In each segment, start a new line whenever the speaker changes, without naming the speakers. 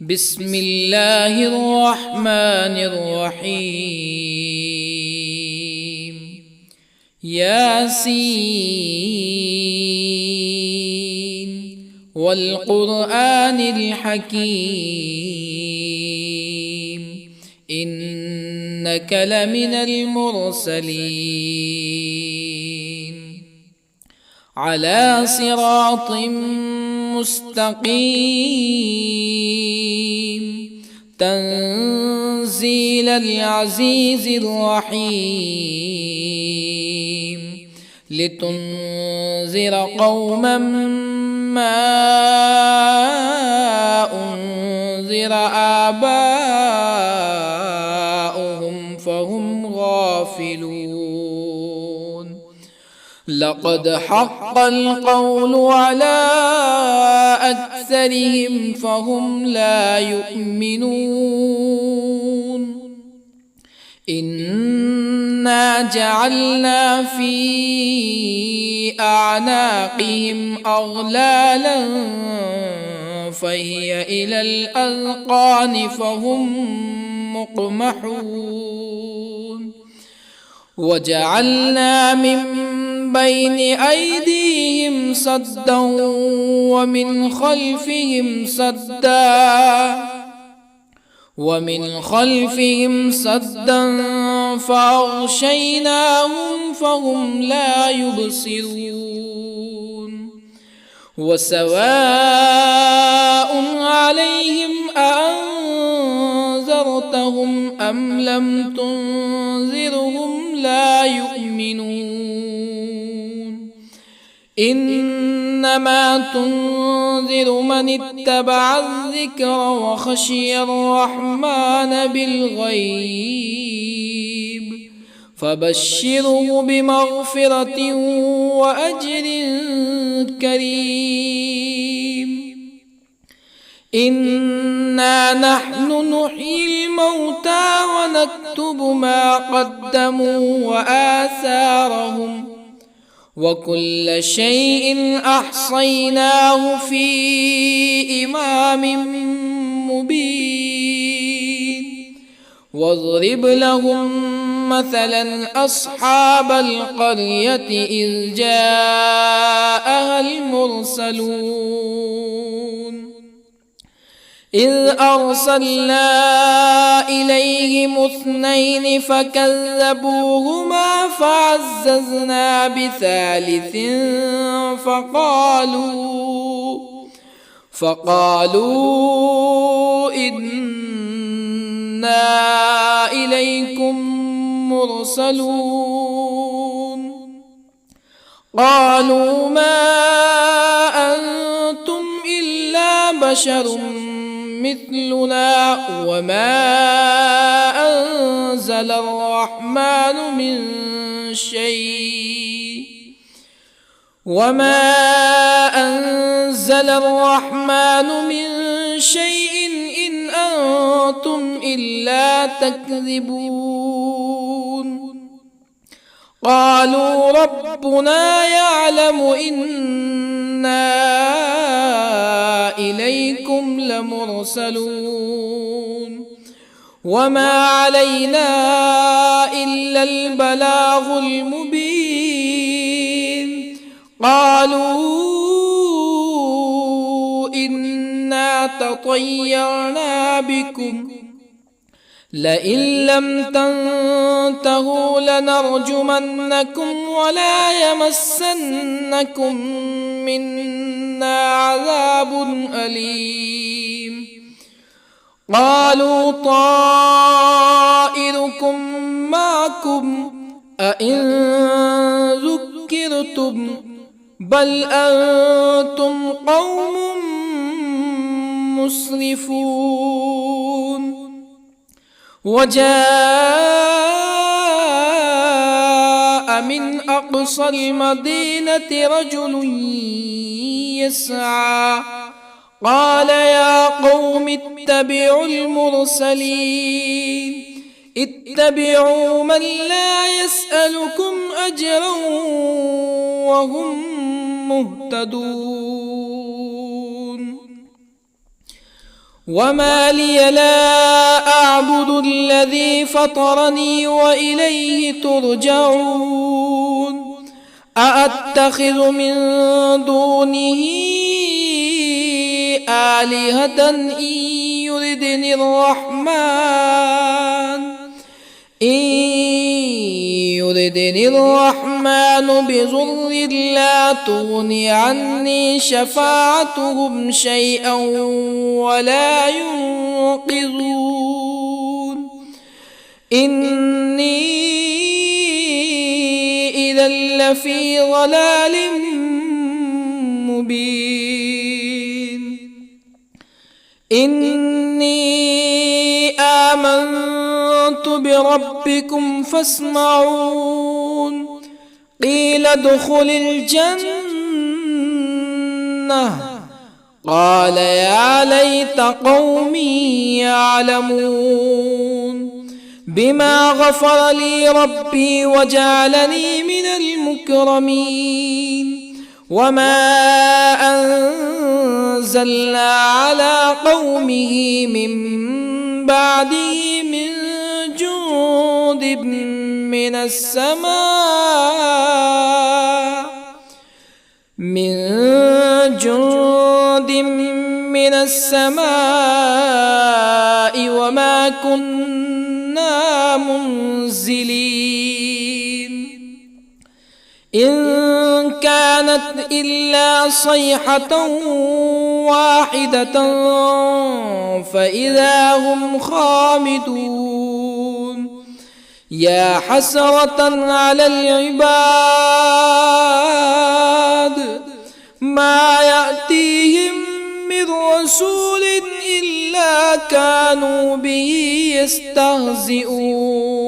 بسم الله الرحمن الرحيم. ياسين والقرآن الحكيم إنك لمن المرسلين على صراط مستقيم تنزيل العزيز الرحيم لتنذر قوما ما أنذر آباؤهم فهم غافلون. لقد حق القول على أكثرهم فهم لا يؤمنون. إنا جعلنا في أعناقهم أغلالا فهي إلى الأذقان فهم مقمحون. وجعلنا من بين أيديهم سدا ومن خلفهم سدا فأغشيناهم فهم لا يبصرون. وسواء عليهم أأنذرتهم أم لم تنذرهم لا يؤمنون. إنما تنذر من اتبع الذكر وخشي الرحمن بالغيب فبشره بمغفرة وأجر كريم. إنا نحن نحيي الموتى ونكتب ما قدموا وآثارهم وكل شيء أحصيناه في إمام مبين. واضرب لهم مثلا أصحاب القرية إذ جاءها المرسلون إذ أرسلنا إليهم اثنين فكذبوهما فعززنا بثالث فقالوا إنا إليكم مرسلون. قالوا ما أنتم إلا بشر مثلنا وما أنزل الرحمن من شيء إن أنتم إلا تكذبون. قالوا ربنا يعلم إنا إليكم لمرسلون وما علينا إلا البلاغ المبين. قالوا إنا تطيرنا بكم لئن لم تنتهوا لنرجمنكم ولا يمسنكم منا عذاب أليم. قالوا طائركم معكم أئن ذكرتم بل أنتم قوم مسرفون. وجاء من أقصى المدينة رجل يسعى قال يا قوم اتبعوا المرسلين اتبعوا من لا يسألكم أجرا وهم مهتدون. وما لي لا أعبد الذي فطرني وإليه ترجعون أأتخذ من دونه آلهة يردني الرحمن بضر لا تغن عني شفاعتهم شيئا ولا ينقذون إني إذا لفي ضلال مبين إني آمنت بربكم فاسمعون قيل ادخل الجنة قال يا ليت قومي يعلمون بما غفر لي ربي وجعلني من المكرمين وما أنزلنا على قومه من بعده من جند من السماء وما كنا منزلين إن كانت إلا صيحة واحدة فإذا هم خامدون يا حسرة على العباد ما يأتيهم من رسول إلا كانوا به يستهزئون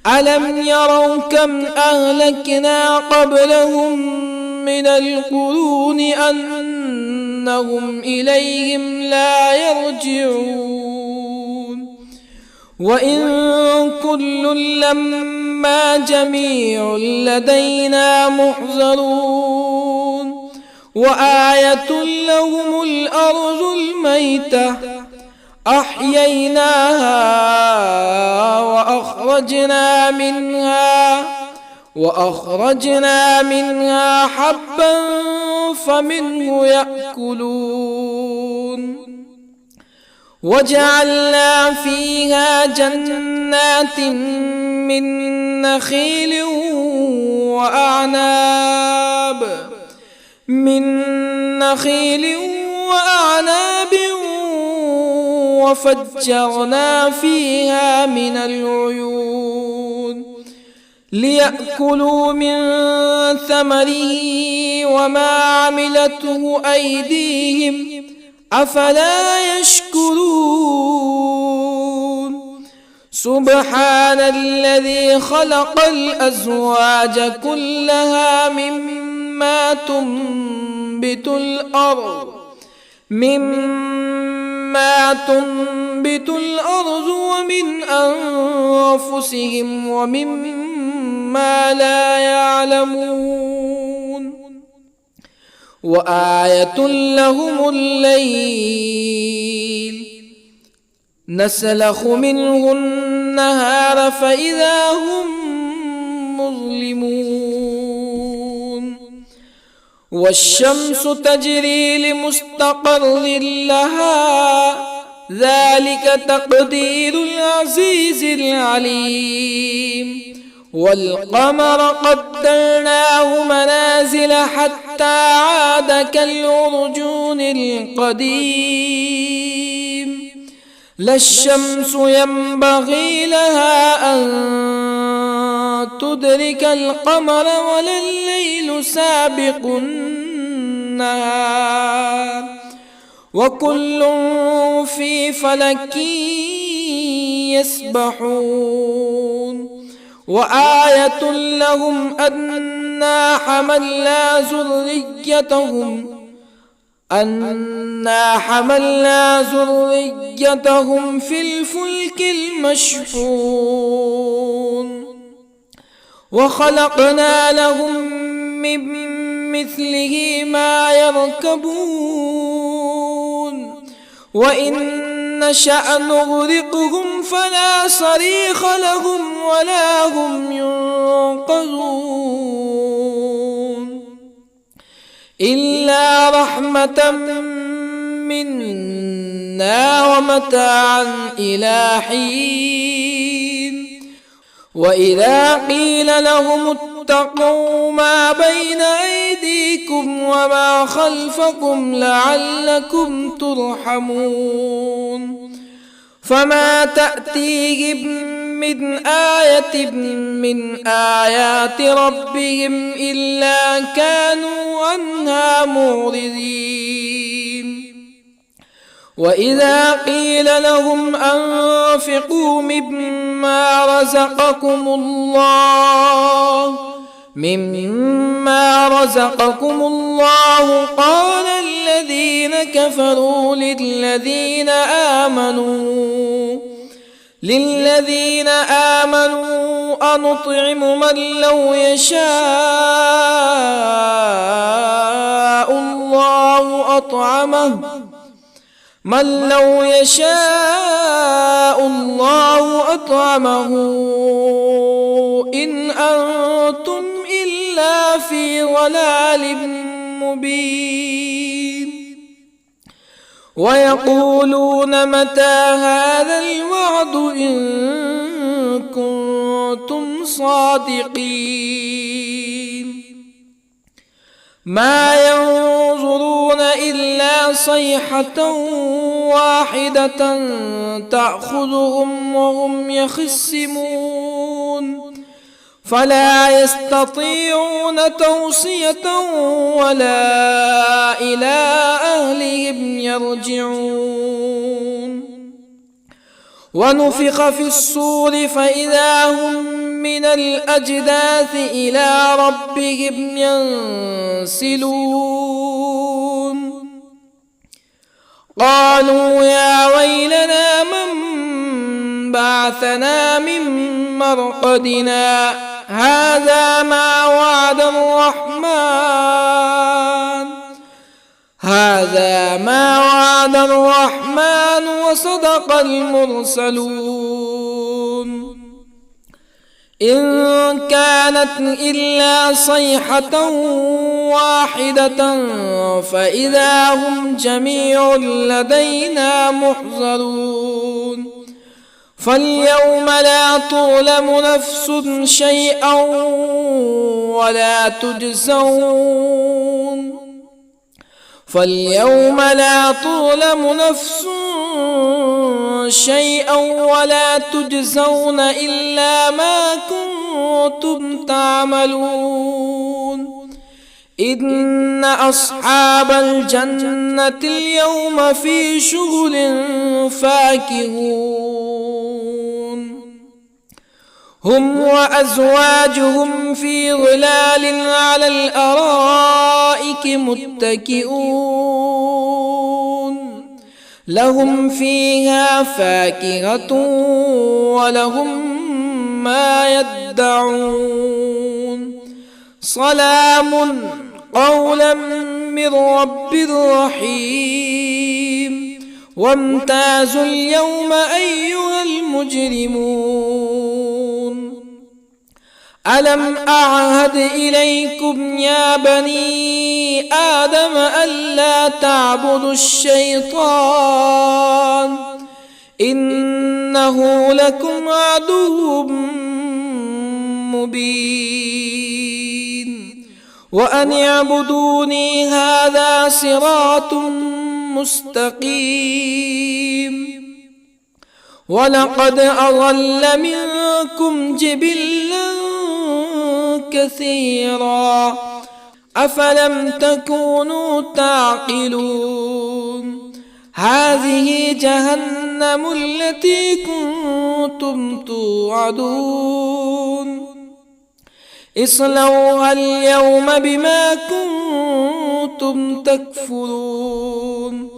ألم يروا كم أهلكنا قبلهم من القرون أنهم إليهم لا يرجعون وإن كل لما جميع لدينا محضرون وآية لهم الأرض الميتة أحييناها وأخرجنا منها حبا فمنه يأكلون وجعلنا فيها جنات من نخيل وأعناب وفجرنا فيها من العيون ليأكلوا من ثمره وما عملته أيديهم أفلا يشكرون سبحان الذي خلق الأزواج كلها مما تنبت الأرض ومن أنفسهم ومما لا يعلمون وآية لهم الليل نسلخ منه النهار فإذا هم مظلمون والشمس تجري لمستقر لها ذلك تقدير العزيز العليم والقمر قدرناه منازل حتى عاد كالعرجون القديم لا الشمس ينبغي لها أن تدرك القمر ولا الليل سابق النهار وكل في فلك يسبحون وآية لهم أنا حملنا ذريتهم في الفلك المشحون وخلقنا لهم من مثله ما يركبون وإن نشأ نغرقهم فلا صريخ لهم ولا هم ينقذون إلا رحمة منا ومتاعا إلى حين وإذا قيل لهم اتقوا ما بين أيديكم وما خلفكم لعلكم ترحمون فما تأتيهم من آية من آيات ربهم إلا كانوا عنها معرضين وإذا قيل لهم أنفقوا مما رزقكم الله قال الذين كفروا للذين آمنوا أنطعم من لو يشاء الله أطعمه إن أنتم إلا في ضلال مبين ويقولون متى هذا الوعد إن كنتم صادقين ما ينظرون إلا صيحة واحدة تأخذهم وهم يخصمون فلا يستطيعون توصية ولا إلى أهلهم يرجعون ونفخ في الصور فإذا هم من الأجداث إلى ربهم ينسلون قالوا يا ويلنا من بعثنا من مرقدنا هذا ما وعد الرحمن وصدق المرسلون إن كانت إلا صيحة واحدة فإذا هم جميع لدينا محضرون فاليوم لا تظلم نفس شيئا ولا تجزون إلا ما كنتم تعملون إن أصحاب الجنة اليوم في شغل فاكهون هم وأزواجهم في ظلال على الأرائك متكئون لهم فيها فاكهة ولهم ما يدعون سلام قولا من رب رحيم وامتازوا اليوم أيها المجرمون ألم أعهد إليكم يا بني آدم ألا تعبدوا الشيطان إنه لكم عدو مبين وأن اعبدوني هذا صراط مستقيم ولقد أضل منكم جبلا كثيرا أفلم تكونوا تعقلون هذه جهنم التي كنتم توعدون اصلوها اليوم بما كنتم تكفرون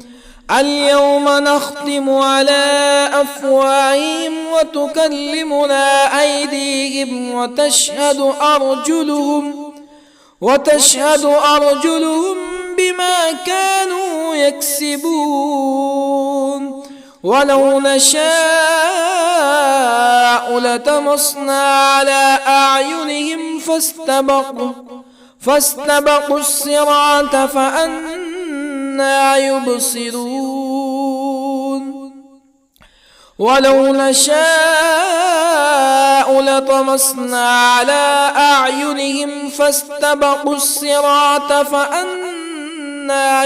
اليوم نختم على أفواههم وتكلمنا أيديهم وتشهد أرجلهم بما كانوا يكسبون ولو نشاء لطمسنا على أعينهم فاستبقوا الصراط فأنى يبصرون ولو نشاء لطمسنا على أعينهم فاستبقوا الصراط فأنى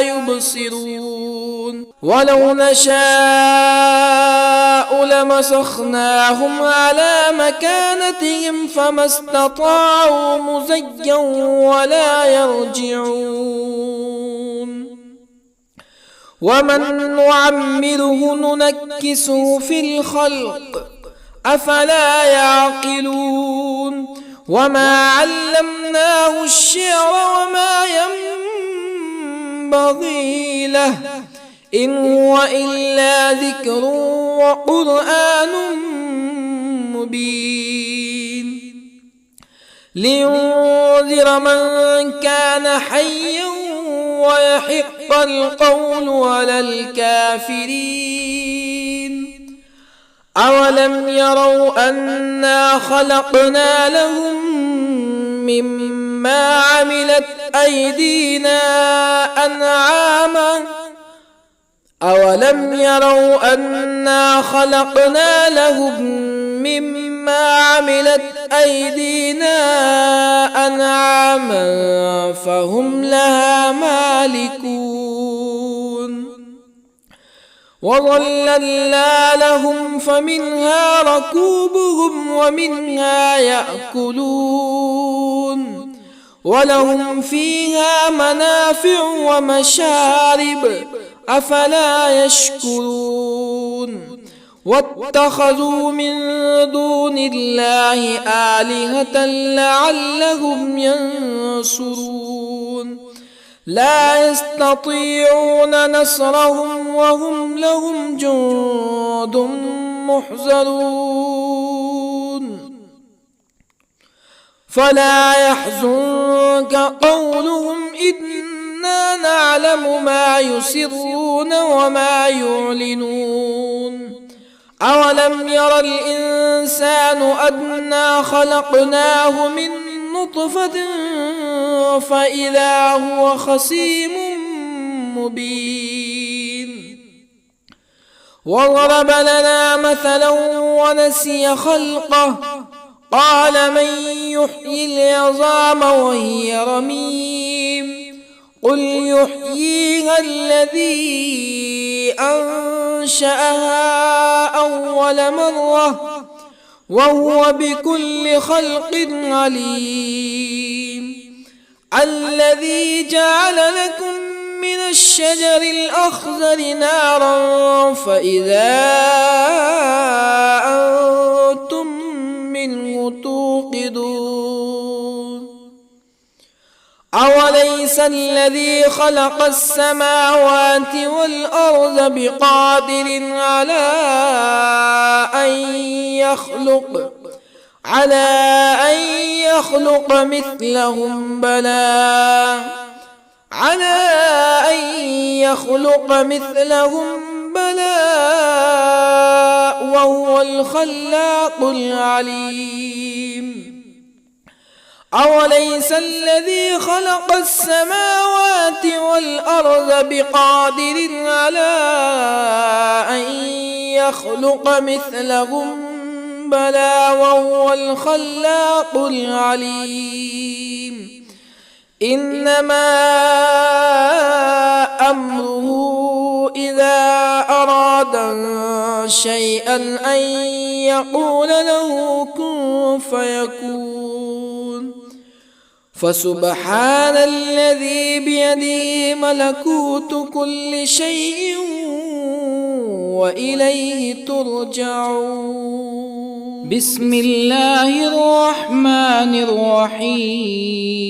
يبصرون ولو نشاء لمسخناهم على مكانتهم فما استطاعوا مزيا ولا يرجعون ومن نعمره ننكسه في الخلق أفلا يعقلون وما علمناه الشعر وما ينبغي له إن هو إلا ذكر وقرآن مبين لينذر من كان حيا ويحق القول على الكافرين أولم يروا أنا خلقنا لهم مما عملت أيدينا أنعاما أولم يروا أنا خلقنا لهم مما عملت أيدينا أنعاما فهم لها مالكون وظللنا لهم فمنها ركوبهم ومنها يأكلون ولهم فيها منافع ومشارب أفلا يشكرون واتخذوا من دون الله آلهة لعلهم ينصرون لا يستطيعون نصرهم وهم لهم جند محضرون فلا يحزنك قولهم إنا نعلم ما يسرون وما يعلنون أولم ير الإنسان أنا خلقناه من نطفة فإذا هو خصيم مبين وضرب لنا مثلا ونسي خلقه قال من يحيي العظام وهي رميم قل يحييها الذي أنشأها أول مرة وهو بكل خلق عليم الذي جعل لكم من الشجر الأخضر نارا فإذا أنتم منه توقدون أوليس الذي خلق السماوات والأرض بقادر على أن يخلق مثلهم بلى وهو الخلاق العليم أوليس الذي خلق السماوات والأرض بقادر على أن يخلق مثلهم بلى وهو الخلاق العليم إنما أمره إذا أراد شيئا أن يقول له كن فيكون فسبحان الذي بيده ملكوت كل شيء وإليه ترجعون بسم الله الرحمن الرحيم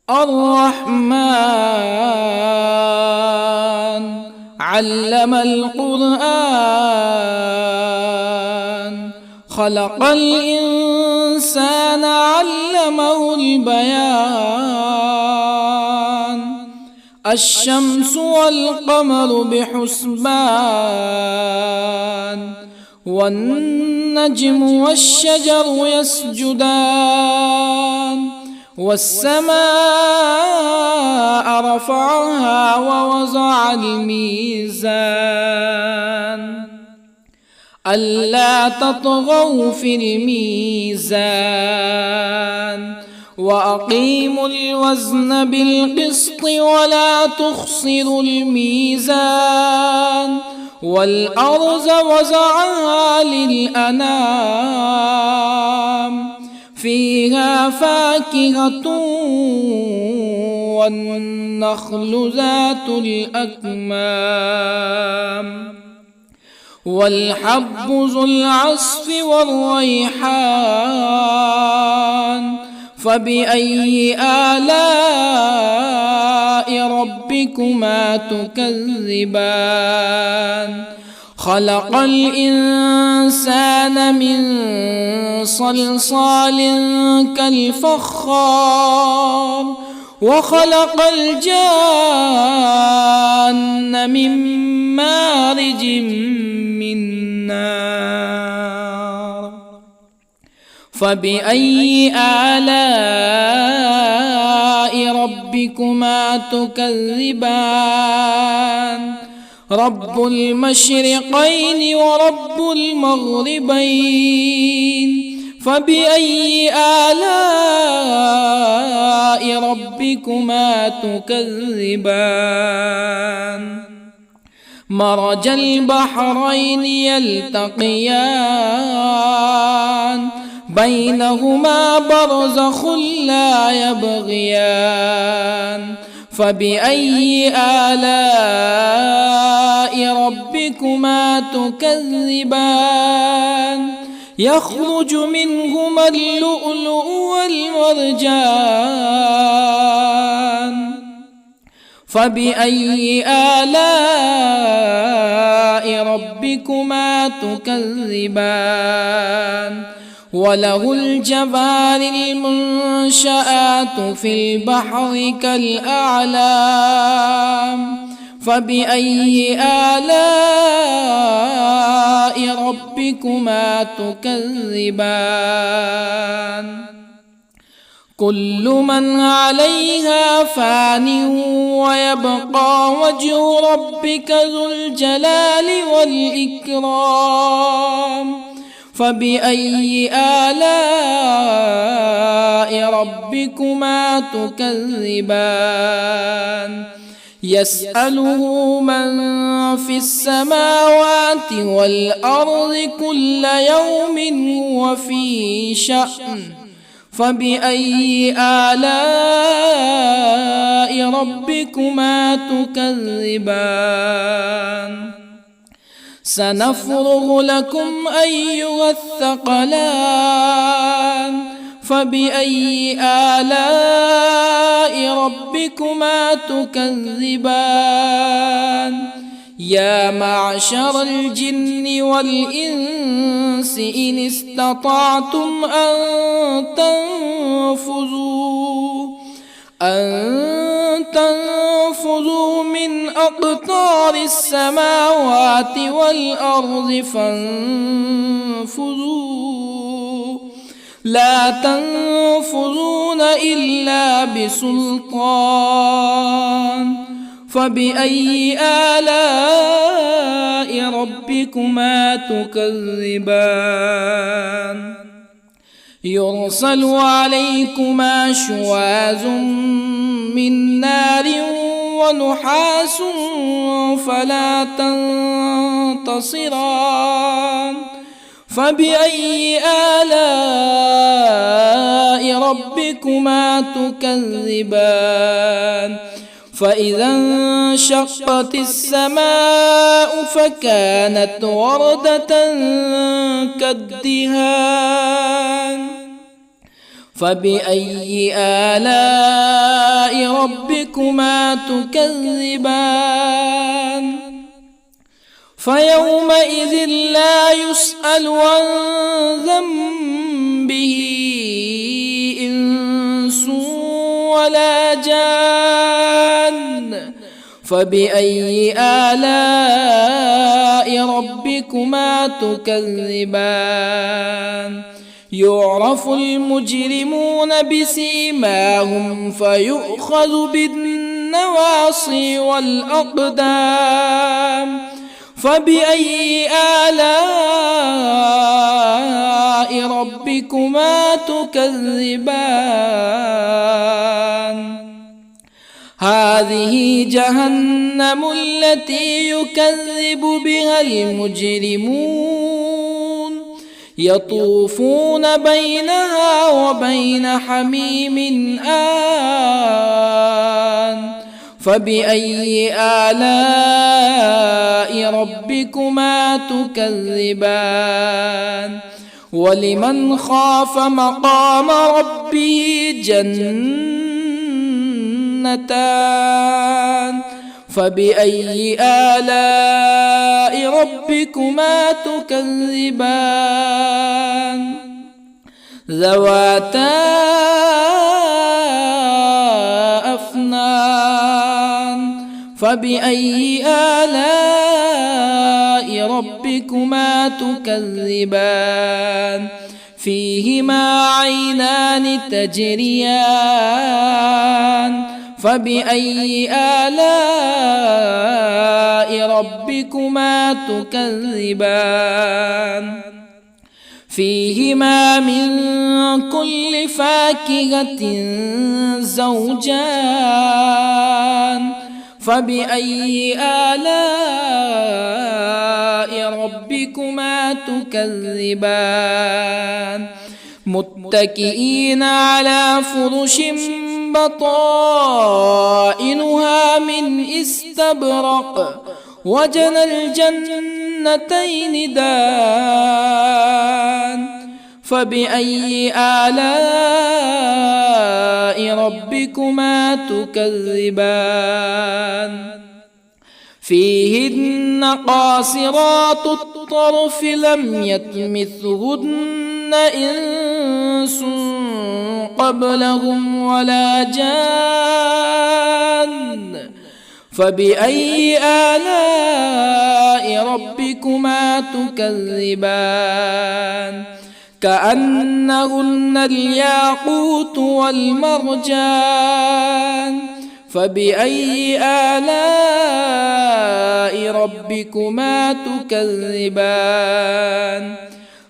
الرحمن علم القرآن خلق الإنسان علمه البيان الشمس والقمر بحسبان والنجم والشجر يسجدان والسماء رفعها ووضع الميزان ألا تطغوا في الميزان وأقيموا الوزن بالقسط ولا تخسروا الميزان والأرض وضعها للأنام فيها فاكهة والنخل ذات الأكمام والحب ذو العصف والريحان فبأي آلاء ربكما تكذبان خلق الإنسان من صلصال كالفخار وخلق الجان من مارج من نار فبأي آلاء ربكما تكذبان رب المشرقين ورب المغربين فبأي آلاء ربكما تكذبان مرج البحرين يلتقيان بينهما برزخ لا يبغيان فبأي آلاء ربكما تكذبان يخرج منهما اللؤلؤ والمرجان فبأي آلاء ربكما تكذبان وله الجوار المنشآت في البحر كالأعلام فبأي آلاء ربكما تكذبان كل من عليها فان ويبقى وجه ربك ذو الجلال والإكرام فبأي آلاء ربكما تكذبان يسأله من في السماوات والأرض كل يوم هو في شأن فبأي آلاء ربكما تكذبان سنفرغ لكم أيها الثقلان فبأي آلاء ربكما تكذبان يا معشر الجن والإنس إن استطعتم أن تنفذوا من أقطار السماوات والأرض فانفذوا لا تنفذون إلا بسلطان فبأي آلاء ربكما تكذبان يرسل عليكما شواظ من نار ونحاس فلا تنتصران فبأي آلاء ربكما تكذبان فإذا انشقت السماء فكانت وردة كالدهان فبأي آلاء ربكما تكذبان فيومئذ لا يسأل عن ذنبه إنس ولا جان. فبأي آلاء ربكما تكذبان؟ يعرف المجرمون بسيماهم فيؤخذ بالنواصي والأقدام. فبأي آلاء ربكما تكذبان؟ هذه جهنم التي يكذب بها المجرمون، يطوفون بينها وبين حميم آن. فبأي آلاء ربكما تكذبان؟ ولمن خاف مقام ربه جنتان. فبأي آلاء ربكما تكذبان؟ ذواتا أفنان. فبأي آلاء ربكما تكذبان؟ فيهما عينان تجريان. فبأي آلاء ربكما تكذبان؟ فيهما من كل فاكهة زوجان. فبأي آلاء ربكما تكذبان؟ متكئين على فرش بطائنها من استبرق وجنى الجنتين دان. فبأي آلاء ربكما تكذبان؟ فيهن قاصرات الطرف لم يطمثهن إنس قبلهم ولا جان. فبأي آلاء ربكما تكذبان؟ كأنهن الياقوت والمرجان. فبأي آلاء ربكما تكذبان؟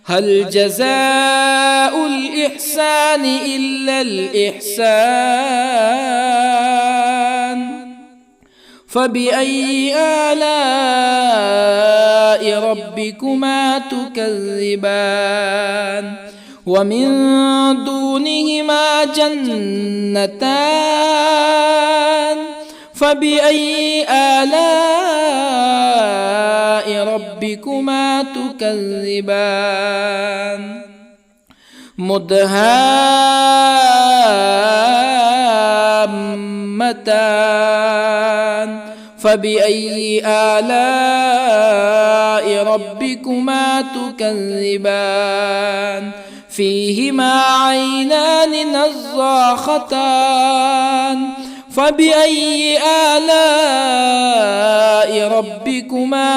هل جزاء الإحسان إلا الإحسان؟ فبأي آلاء ربكما تكذبان؟ ومن دونهما جنتان. فبأي آلاء ربكما تكذبان؟ مدهامتان. فبأي آلاء ربكما تكذبان؟ فيهما عينان نضاختان. فبأي آلاء ربكما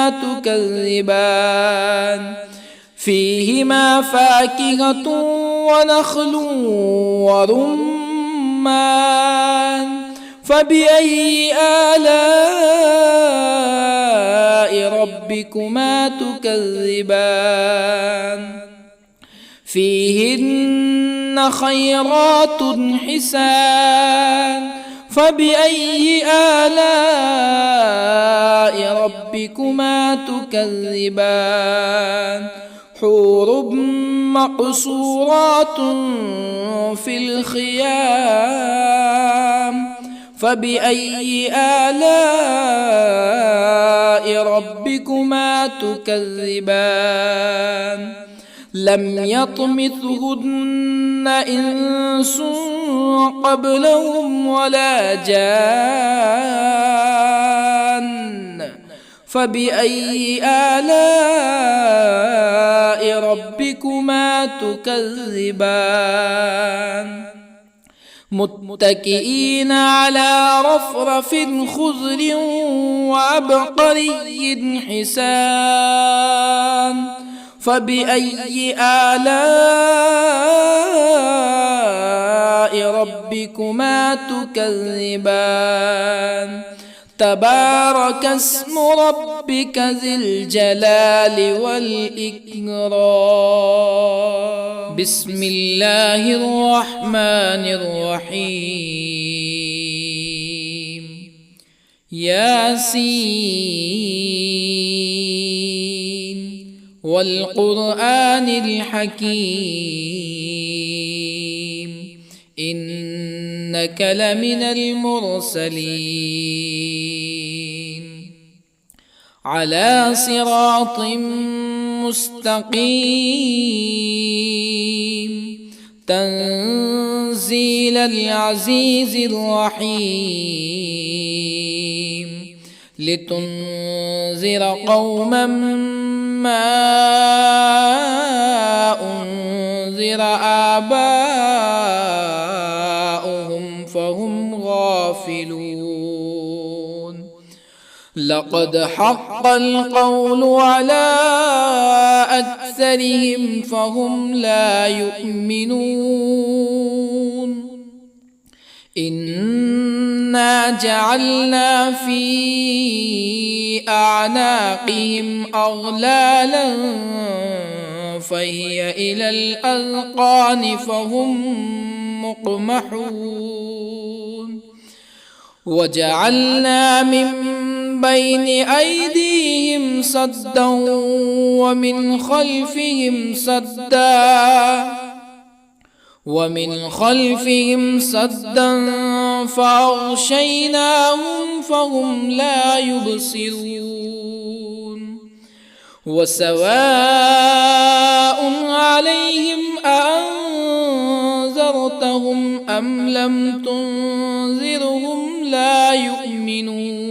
تكذبان؟ فيهما فاكهة ونخل ورمان. فبأي آلاء ربكما تكذبان؟ فيهن خيرات حسان. فبأي آلاء ربكما تكذبان؟ حور مقصورات في الخيام. فبأي آلاء ربكما تكذبان؟ لم يطمثهن إنس قبلهم ولا جان. فبأي آلاء ربكما تكذبان متكئين على رفرف خضر وعبقري حسان فبأي آلاء ربكما تكذبان تبارك اسم ربك ذي الجلال والإكرام بسم الله الرحمن الرحيم ياسين والقرآن الحكيم إنك لمن المرسلين على صراط مستقيم تنزيل العزيز الرحيم لتنذر قوما ما أنذر آباؤهم فهم غافلون لقد حق القول على أكثرهم فهم لا يؤمنون إنا جعلنا في أعناقهم أغلالا فهي إلى الأذقان فهم مقمحون وجعلنا من بين أيديهم سدا ومن خلفهم سدا فأغشيناهم فهم لا يبصرون وسواء عليهم أأنذرتهم أم لم تنذرهم لا يؤمنون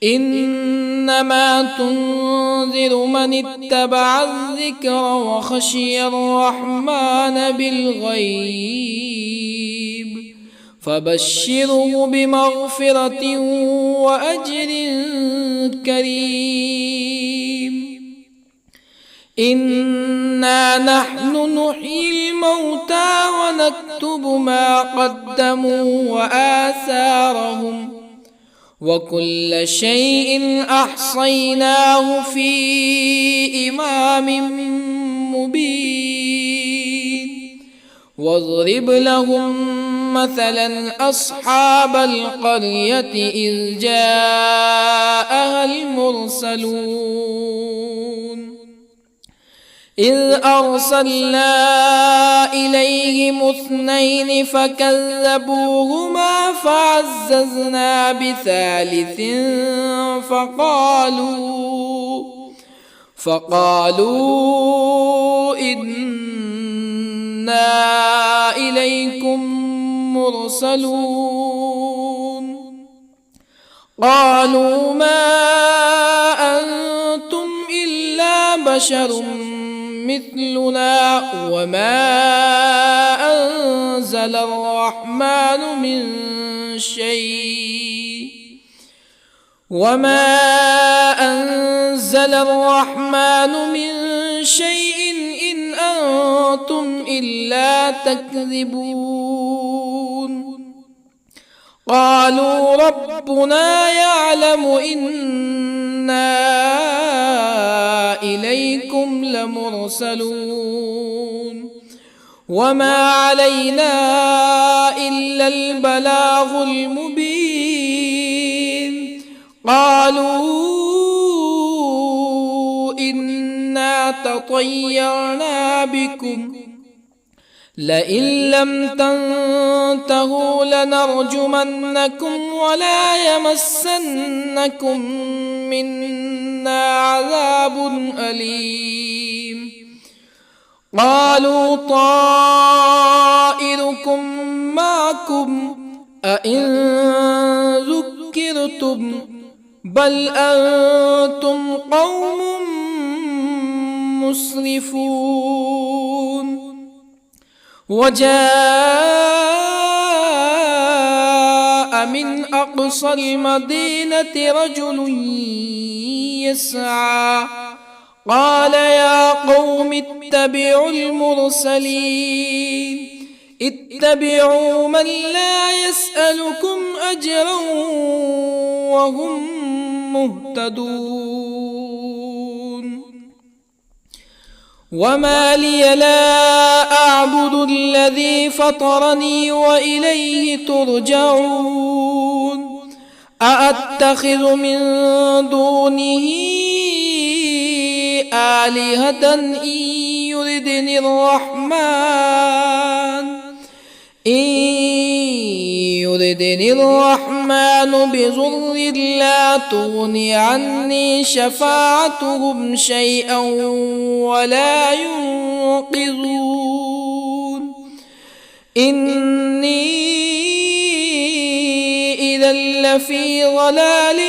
إنما تنذر من اتبع الذكر وخشي الرحمن بالغيب فبشره بمغفرة وأجر كريم إنا نحن نحيي الموتى ونكتب ما قدموا وآثارهم وكل شيء أحصيناه في إمام مبين واضرب لهم مثلا أصحاب القرية إذ جاءها المرسلون إذ أرسلنا إليهم 2 فكذبوهما فعززنا بثالث فقالوا إنا إليكم مرسلون قالوا ما أنتم إلا بشر مثلنا وما أنزل الرحمن من شيء إن أنتم إلا تكذبون قالوا ربنا يعلم إنا إليكم لمرسلون وما علينا إلا البلاغ المبين قالوا إنا تطيرنا بكم لئن لم تنتهوا لنرجمنكم ولا يمسنكم منا عذاب أليم قالوا طائركم معكم أئن ذكرتم بل أنتم قوم مسرفون. وجاء من أقصى المدينة رجل يسعى قال يا قوم اتبعوا المرسلين اتبعوا من لا يسألكم أجرا وهم مهتدون. وما لي لا أعبد الذي فطرني وإليه ترجعون. أأتخذ من دونه آلهة إن يردني الرحمن بضر لا تغني عني شفاعتهم شيئا ولا ينقذون. إني إذا لفي ضلال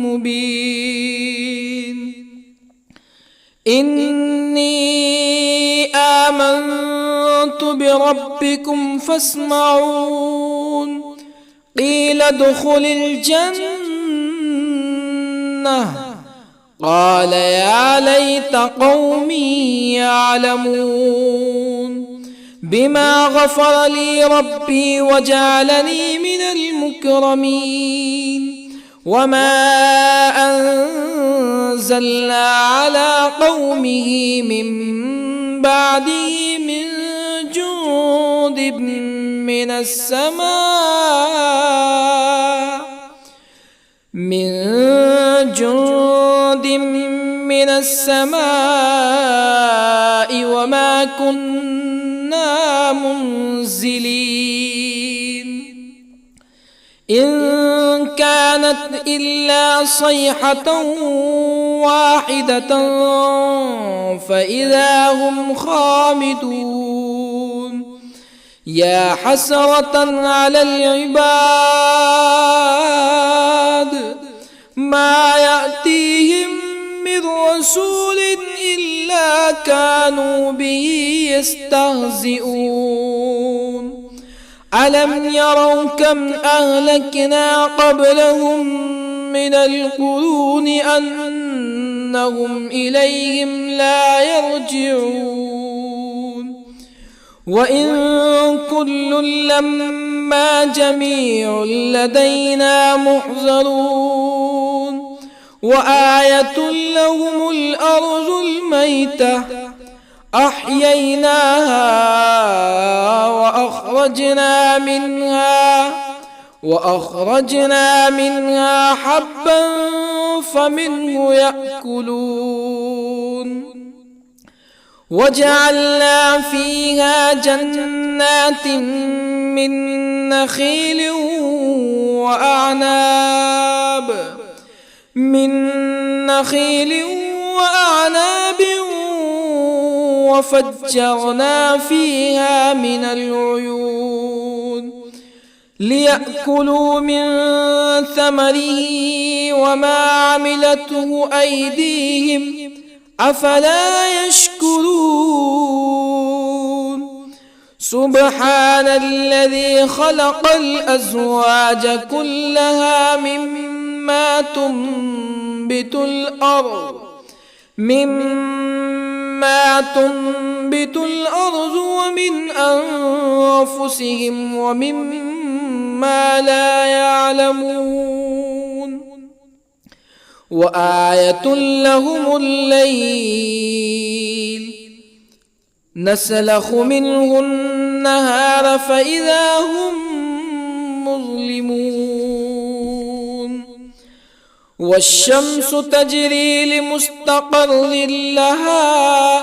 مبين. إني آمنت بربكم فاسمعون. قيل ادخل الجنة قال يا ليت قومي يعلمون بما غفر لي ربي وجعلني من المكرمين. وما أنزلنا على قومه من بعده من جند من السماء وما كنا منزلين. إن كانت إلا صيحة واحدة فإذا هم خامدون. يا حسرة على العباد ما يأتيهم من رسول إلا كانوا به يستهزئون. ألم يروا كم أهلكنا قبلهم من القرون أنهم إليهم لا يرجعون. وإن كل لما جميع لدينا محضرون. وآية لهم الأرض الميتة أحييناها وأخرجنا منها حبا فمنه يأكلون. وجعلنا فيها جنات من نخيل وأعناب وفجرنا فيها من العيون ليأكلوا من ثمره وما عملته أيديهم أفلا يشكرون. سبحان الذي خلق الأزواج كلها مما تنبت الأرض ومن أنفسهم ومما لا يعلمون. وآية لهم الليل نسلخ منه النهار فإذا هم مظلمون. والشمس تجري لمستقر لها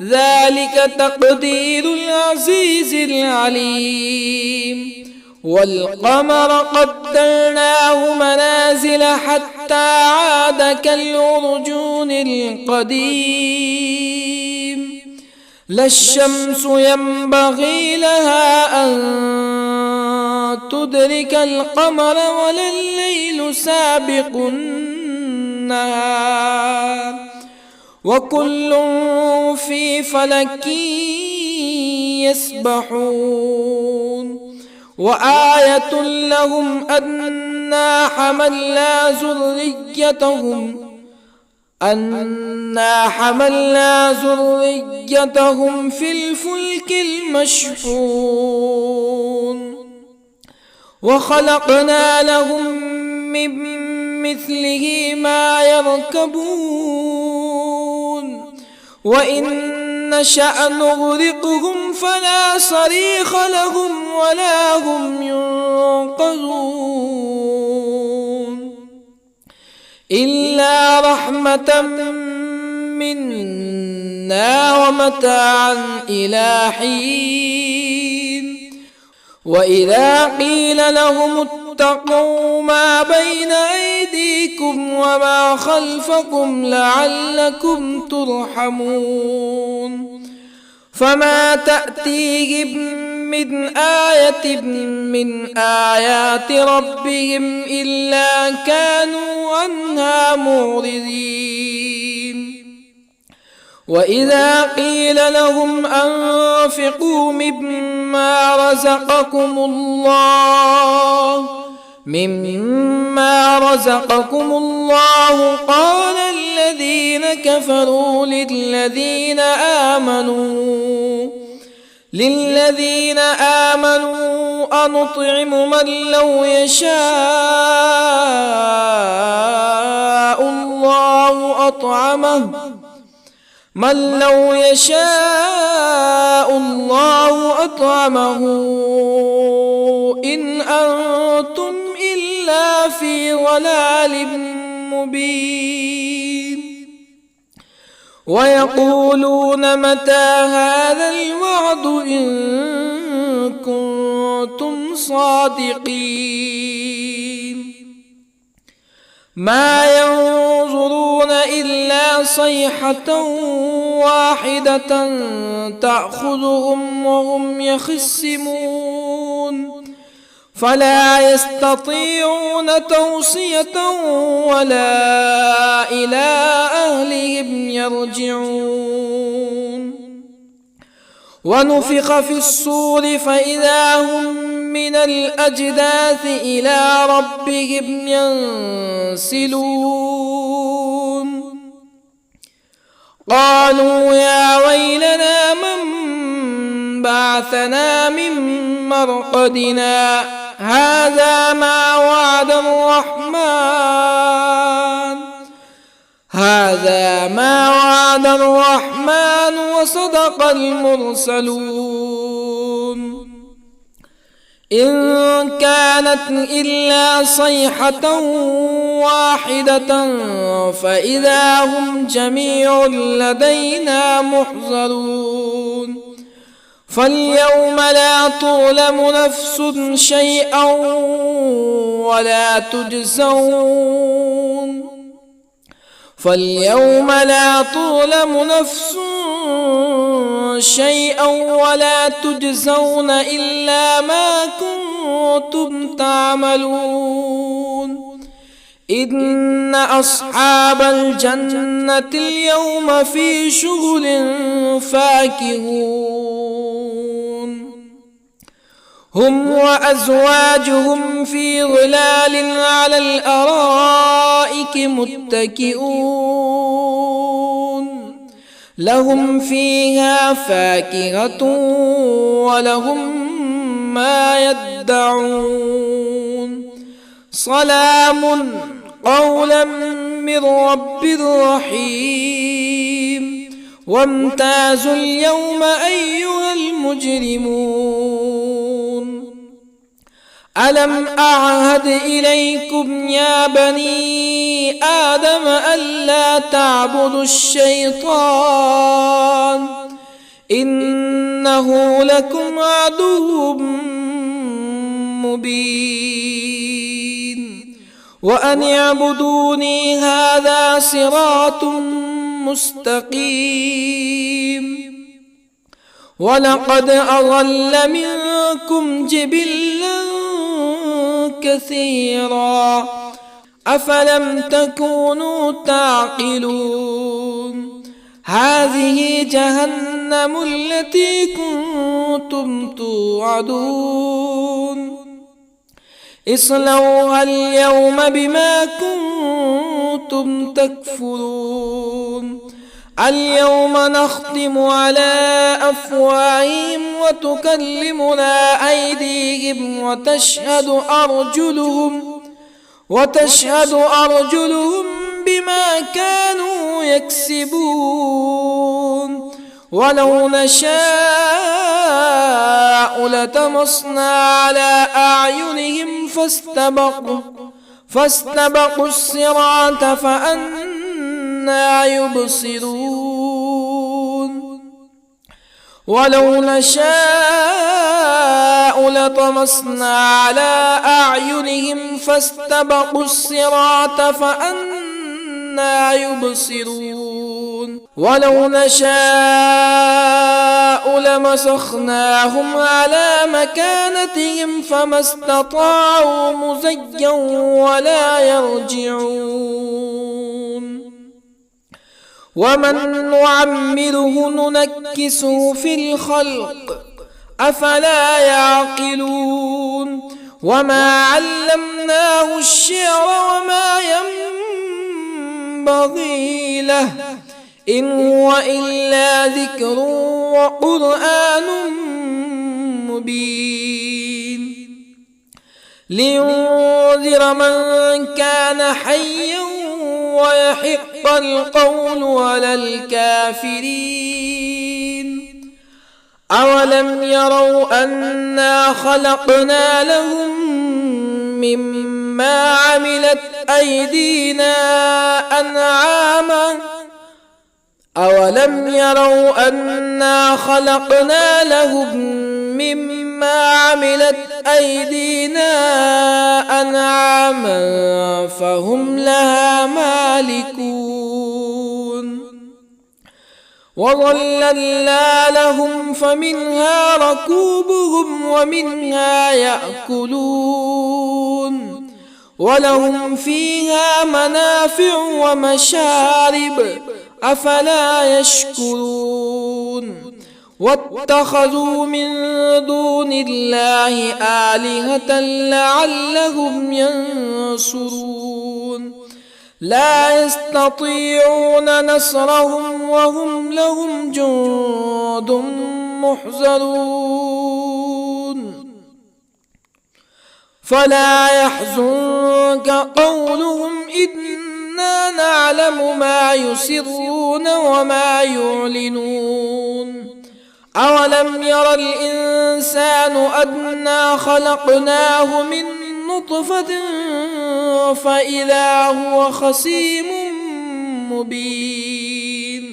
ذلك تقدير العزيز العليم. والقمر قدرناه منازل حتى عاد كالعرجون القديم. لا الشمس ينبغي لها أن تدرك القمر ولا الليل سابق النهار وكل في فلك يسبحون وآية لهم أنا حملنا ذريتهم في الفلك المشحون وخلقنا لهم من مثله ما يركبون وإن نشأ نغرقهم فلا صريخ لهم ولا هم ينقذون إلا رحمة منا ومتاعا إلى حين وإذا قيل لهم اتقوا ما بين أيديكم وما خلفكم لعلكم ترحمون فما تأتيهم من آية من آيات ربهم إلا كانوا عنها معرضين وإذا قيل لهم أنفقوا مما رزقكم الله قال الذين كفروا للذين آمنوا أنطعم من لو يشاء الله أطعمه إن أنتم إلا في ضلال مبين ويقولون متى هذا الوعد إن كنتم صادقين ما ينظرون إلا صيحة واحدة تأخذهم وهم يخصمون فلا يستطيعون توصية ولا إلى أهلهم يرجعون ونفخ في الصور فإذا هم من الأجداث إلى ربهم ينسلون قالوا يا ويلنا من بعثنا من مرقدنا هذا ما وعد الرحمن وصدق المرسلون إن كانت إلا صيحة واحدة فإذا هم جميع لدينا محضرون فاليوم لا تظلم نفس شيئا ولا تجزون إلا ما كنتم تعملون إن أصحاب الجنة اليوم في شغل فاكهون هم وأزواجهم في ظلال على الأرائك متكئون لهم فيها فاكهة ولهم ما يدعون سلام قولا من رب رحيم وامتازوا اليوم أيها المجرمون ألم أعهد إليكم يا بني آدم ألا تعبدوا الشيطان إنه لكم عدو مبين وأن اعبدوني هذا صراط مستقيم ولقد أضل منكم جبلا كثيرا أفلم تكونوا تعقلون هذه جهنم التي كنتم توعدون اصلوها اليوم بما كنتم تكفرون اليوم نختم على أفواههم وتكلمنا أيديهم وتشهد أرجلهم بما كانوا يكسبون ولو نشاء لطمسنا على أعينهم فاستبقوا الصراط فأنى يبصرون ولو نشاء لطمسنا على أعينهم فاستبقوا الصراط فأنى يبصرون ولو نشاء لمسخناهم على مكانتهم فما استطاعوا مزيا ولا يرجعون ومن نعمره ننكسه في الخلق أفلا يعقلون وما علمناه الشعر وما ينبغي له إن هو إلا ذكر وقرآن مبين لينذر من كان حيا ويحق القول على الكافرين أولم يروا أنا خلقنا لهم مما عملت أيدينا أنعاما فهم لها مالكون وظللنا لهم فمنها ركوبهم ومنها يأكلون ولهم فيها منافع ومشارب أفلا يشكرون واتخذوا من دون الله آلهة لعلهم ينصرون لا يستطيعون نصرهم وهم لهم جند محضرون فلا يحزنك قولهم إنا نعلم ما يسرون وما يعلنون أولم ير الإنسان أنا خلقناه من نطفة فإذا هو خصيم مبين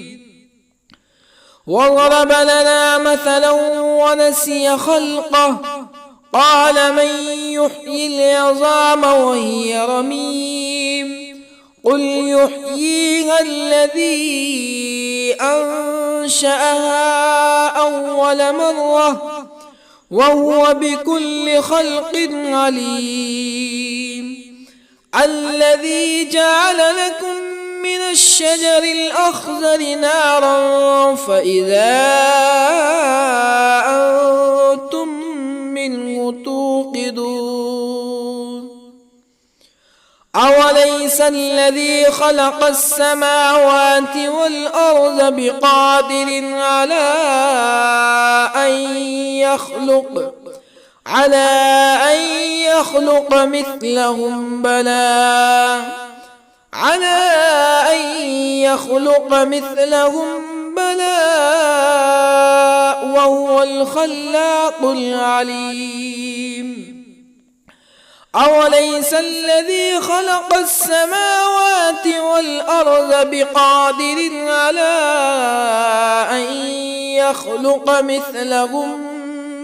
وضرب لنا مثلا ونسي خلقه قال من يحيي العظام وهي رميم قل يحييها الذي أنشأها أول مرة وهو بكل خلق عليم الذي جعل لكم من الشجر الأخضر نارا فإذا أنتم منه توقدون أوليس الذي خلق السماوات والأرض بقادر على أن يخلق مثلهم بلى وهو الخلاق العليم أوليس الذي خلق السماوات والأرض بقادر على أن يخلق مثلهم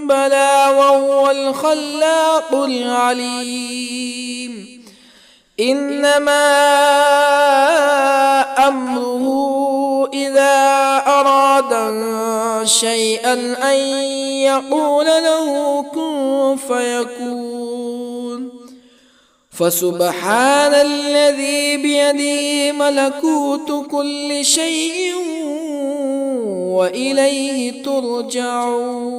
بلى وهو الخلاق العليم إنما أمره إذا أراد شيئا أن يقول له كن فيكون فسبحان الذي بيده ملكوت كل شيء وإليه ترجعون.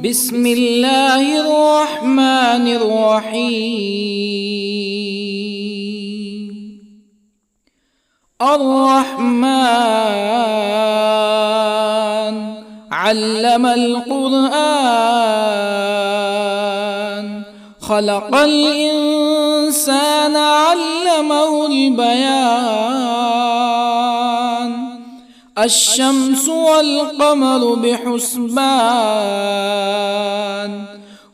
بسم الله الرحمن الرحيم. الرحمن علم القرآن، خلق الإنسان علمه البيان. الشمس والقمر بحسبان،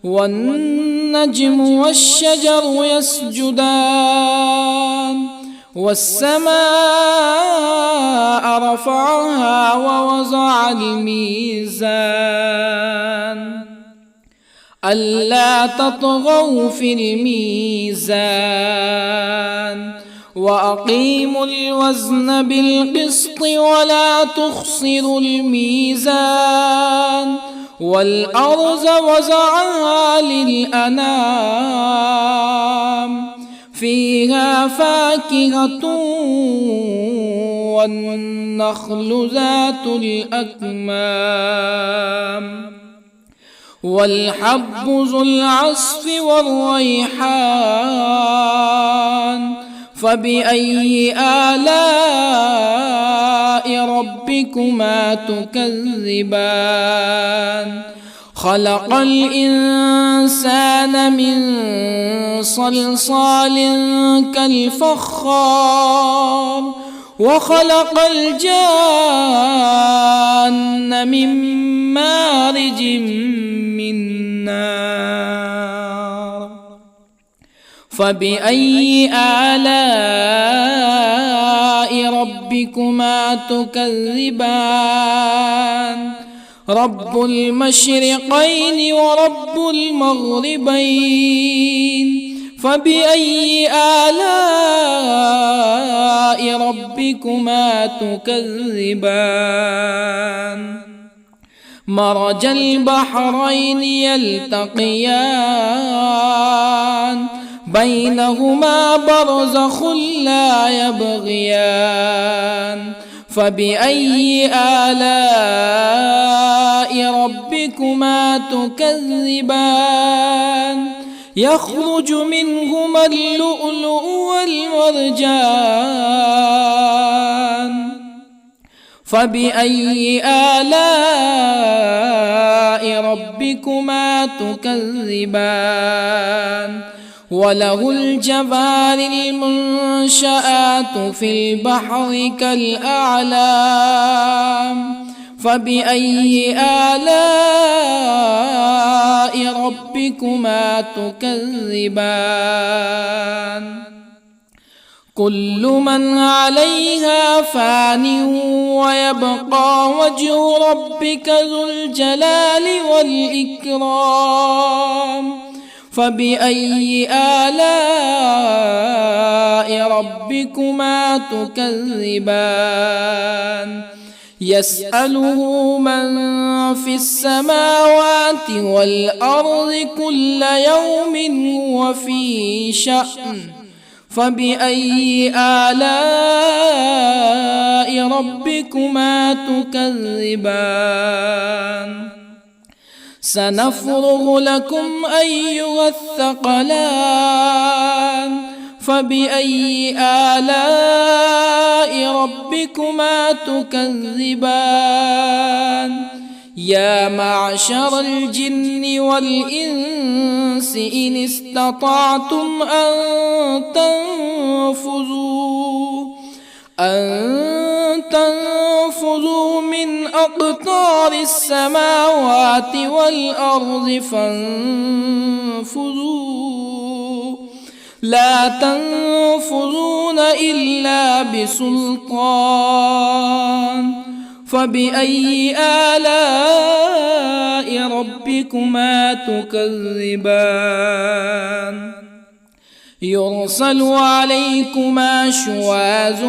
والنجم والشجر يسجدان. والسماء رفعها ووضع الميزان، ألا تطغوا في الميزان، وأقيموا الوزن بالقسط ولا تخسروا الميزان. والأرض وضعها للأنام، فيها فاكهة والنخل ذات الأكمام، والحب ذو العصف والريحان. فبأي آلاء ربكما تكذبان؟ خلق الإنسان من صلصال كالفخار، وخلق الجان من مارج من نار. فبأي آلاء ربكما تكذبان؟ رب المشرقين ورب المغربين. فبأي آلاء ربكما تكذبان؟ مرج البحرين يلتقيان، بينهما برزخ لا يبغيان. فبأي آلاء ربكما تكذبان؟ يخرج منهما اللؤلؤ والمرجان. فبأي آلاء ربكما تكذبان؟ وله الجوار المنشآت في البحر كالأعلام. فبأي آلاء ربكما تكذبان؟ كل من عليها فان، ويبقى وجه ربك ذو الجلال والإكرام. فبأي آلاء ربكما تكذبان؟ يسأله من في السماوات والأرض كل يوم هو في شأن. فبأي آلاء ربكما تكذبان؟ سنفرغ لكم أيها الثقلان. فبأي آلاء ربكما تكذبان؟ يا معشر الجن والإنس إن استطعتم أن تنفذوا من أقطار السماوات والأرض فانفذوا، لا تنفذون إلا بسلطان. فبأي آلاء ربكما تكذبان؟ يرسل عليكما شواظ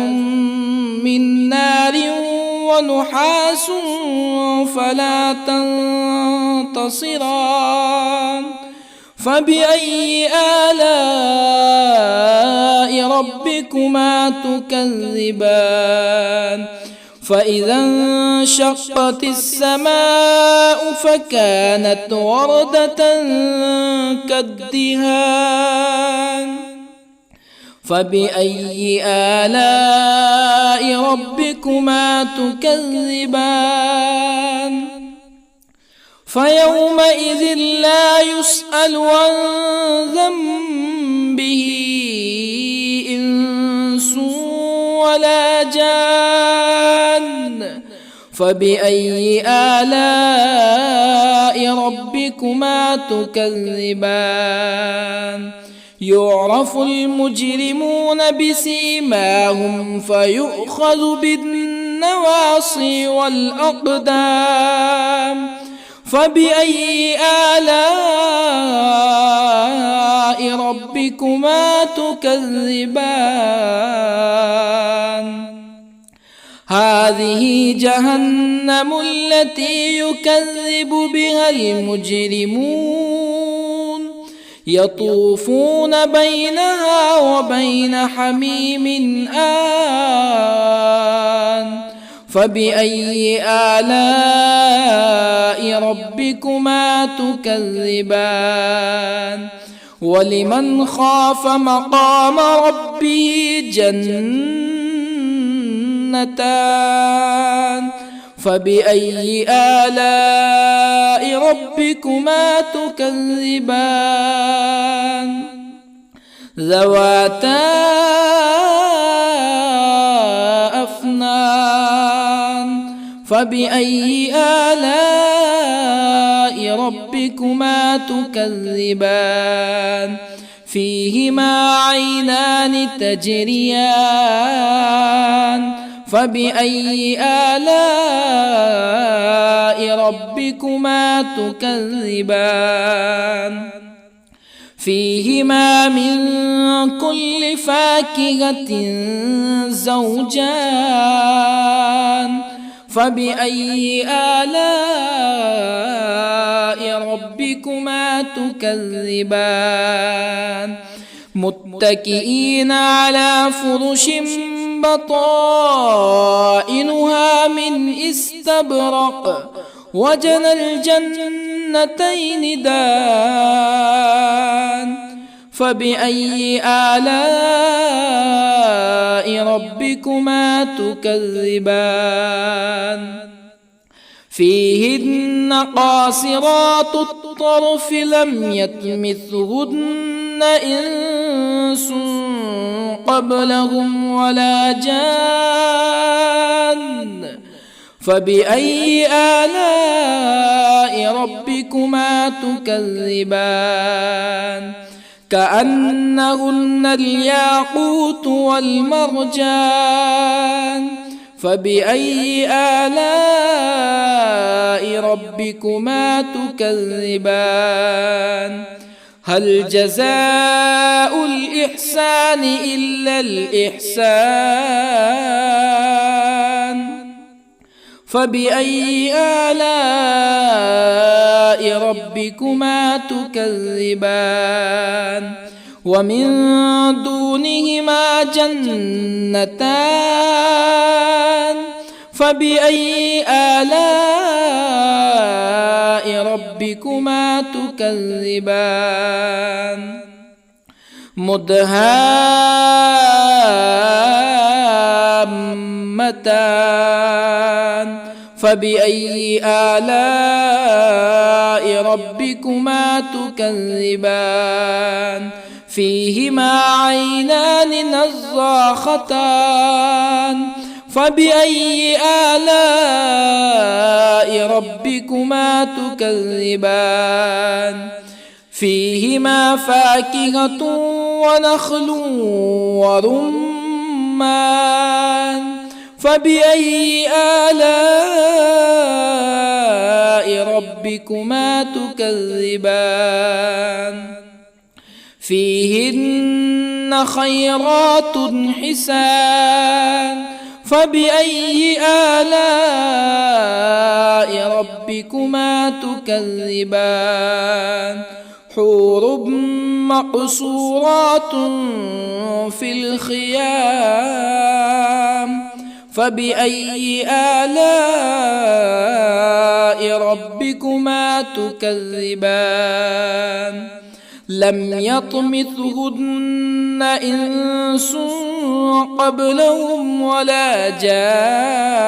من نار ونحاس فلا تنتصران. فبأي آلاء ربكما تكذبان فإذا انشقت السماء فكانت وردة كالدهان فبأي آلاء ربكما تكذبان فيومئذ لا يسأل عن ذنبه إنس ولا جان فبأي آلاء ربكما تكذبان يعرف المجرمون بسيماهم فيؤخذ بالنواصي والأقدام فبأي آلاء ربكما تكذبان هذه جهنم التي يكذب بها المجرمون يطوفون بينها وبين حميم آن فبأي آلاء ربكما تكذبان ولمن خاف مقام ربه جنتان فبأي آلاء ربكما تكذبان ذواتا أفنان فبأي آلاء ربكما تكذبان فيهما عينان تجريان فبأي آلاء ربكما تكذبان فيهما من كل فاكهة زوجان فبأي آلاء ربكما تكذبان متكئين على فرش بطائنها من استبرق وجنى الجنتين دان فبأي آلاء ربكما تكذبان فيهن قاصرات الطرف لم يطمثهن إنس قبلهم ولا جان فبأي آلاء ربكما تكذبان كأنهن الياقوت والمرجان فبأي آلاء ربكما تكذبان هل جزاء الإحسان إلا الإحسان فبأي آلاء ربكما تكذبان ومن دونهما جنتان فبأي آلاء ربكما تكذبان مدهامتان فبأي آلاء ربكما تكذبان فيهما عينان نضاختان فبأي آلاء ربكما تكذبان فيهما فاكهة ونخل ورمان فبأي آلاء ربكما تكذبان فيهن خيرات حسان فبأي آلاء ربكما تكذبان حور مقصورات في الخيام فبأي آلاء ربكما تكذبان لم يطمثهن إنس قبلهم ولا جان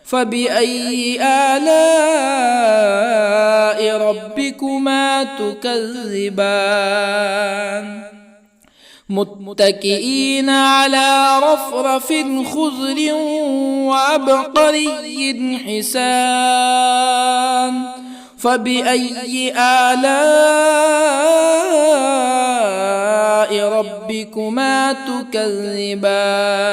فبأي آلاء ربكما تكذبان متكئين على رفرف خضر وعبقري حسان فبأي آلاء ربكما تكذبان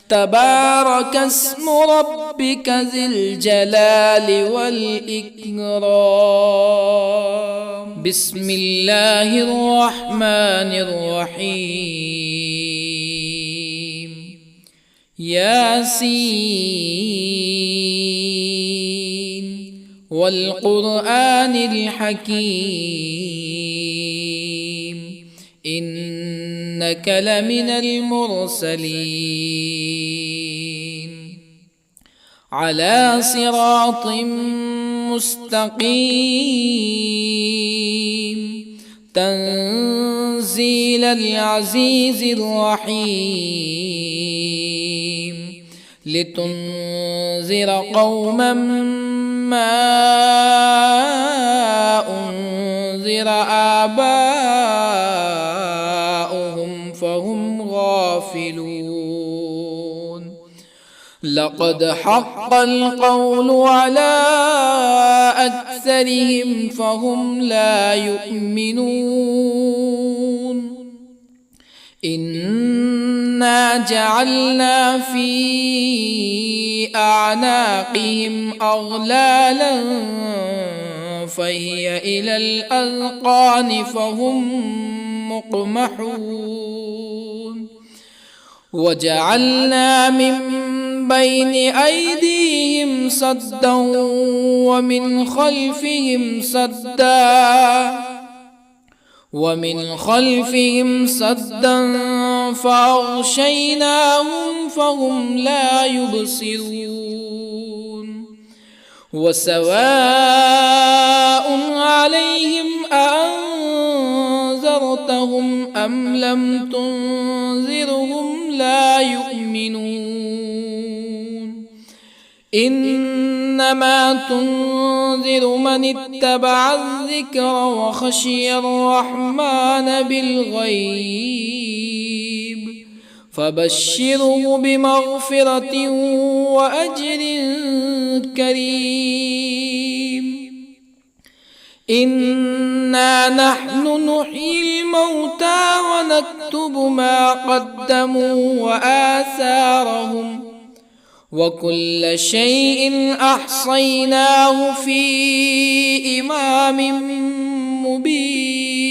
تبارك اسم ربك ذي الجلال والإكرام بسم الله الرحمن الرحيم ياسين والقرآن الحكيم إنك لمن المرسلين على صراط مستقيم تنزيل العزيز الرحيم لتنذر قوما ما أنذر آباؤهم فهم غافلون لقد حق القول على أكثرهم فهم لا يؤمنون إنا جعلنا في أعناقهم أغلالا فهي إلى الأذقان فهم مقمحون وجعلنا من بين أيديهم سدا ومن خلفهم سدا فأغشيناهم فهم لا يبصرون وسواء عليهم أأنذرتهم أم لم تنذرهم لا يؤمنون إنما تنذر من اتبع الذكر وخشي الرحمن بالغيب فبشره بمغفرة وأجر كريم إنا نحن نحيي الموتى ونكتب ما قدموا وآثارهم وكل شيء أحصيناه في إمام مبين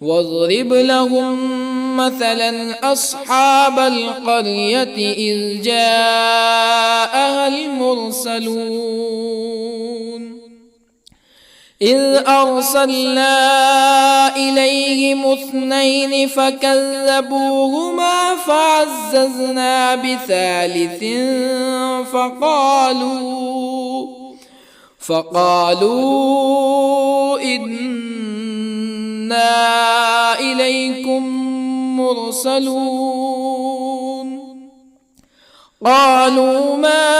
واضرب لهم مثلا أصحاب القرية إذ جاءها المرسلون إذ أرسلنا إليهم اثنين فكذبوهما فعززنا بثالث فقالوا إنا إليكم مرسلون قالوا ما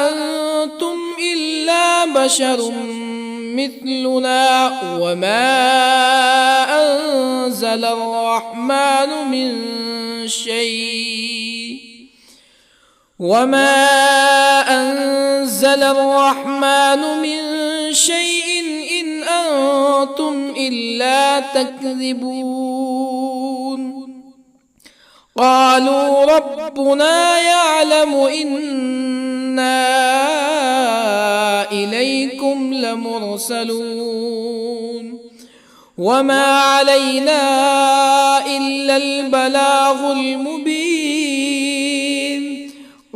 أنتم إلا بشر مثلنا وما أنزل الرحمن من شيء إن أنتم إلا تكذبون قالوا ربنا يعلم إنا إليكم لمرسلون وما علينا إلا البلاغ المبين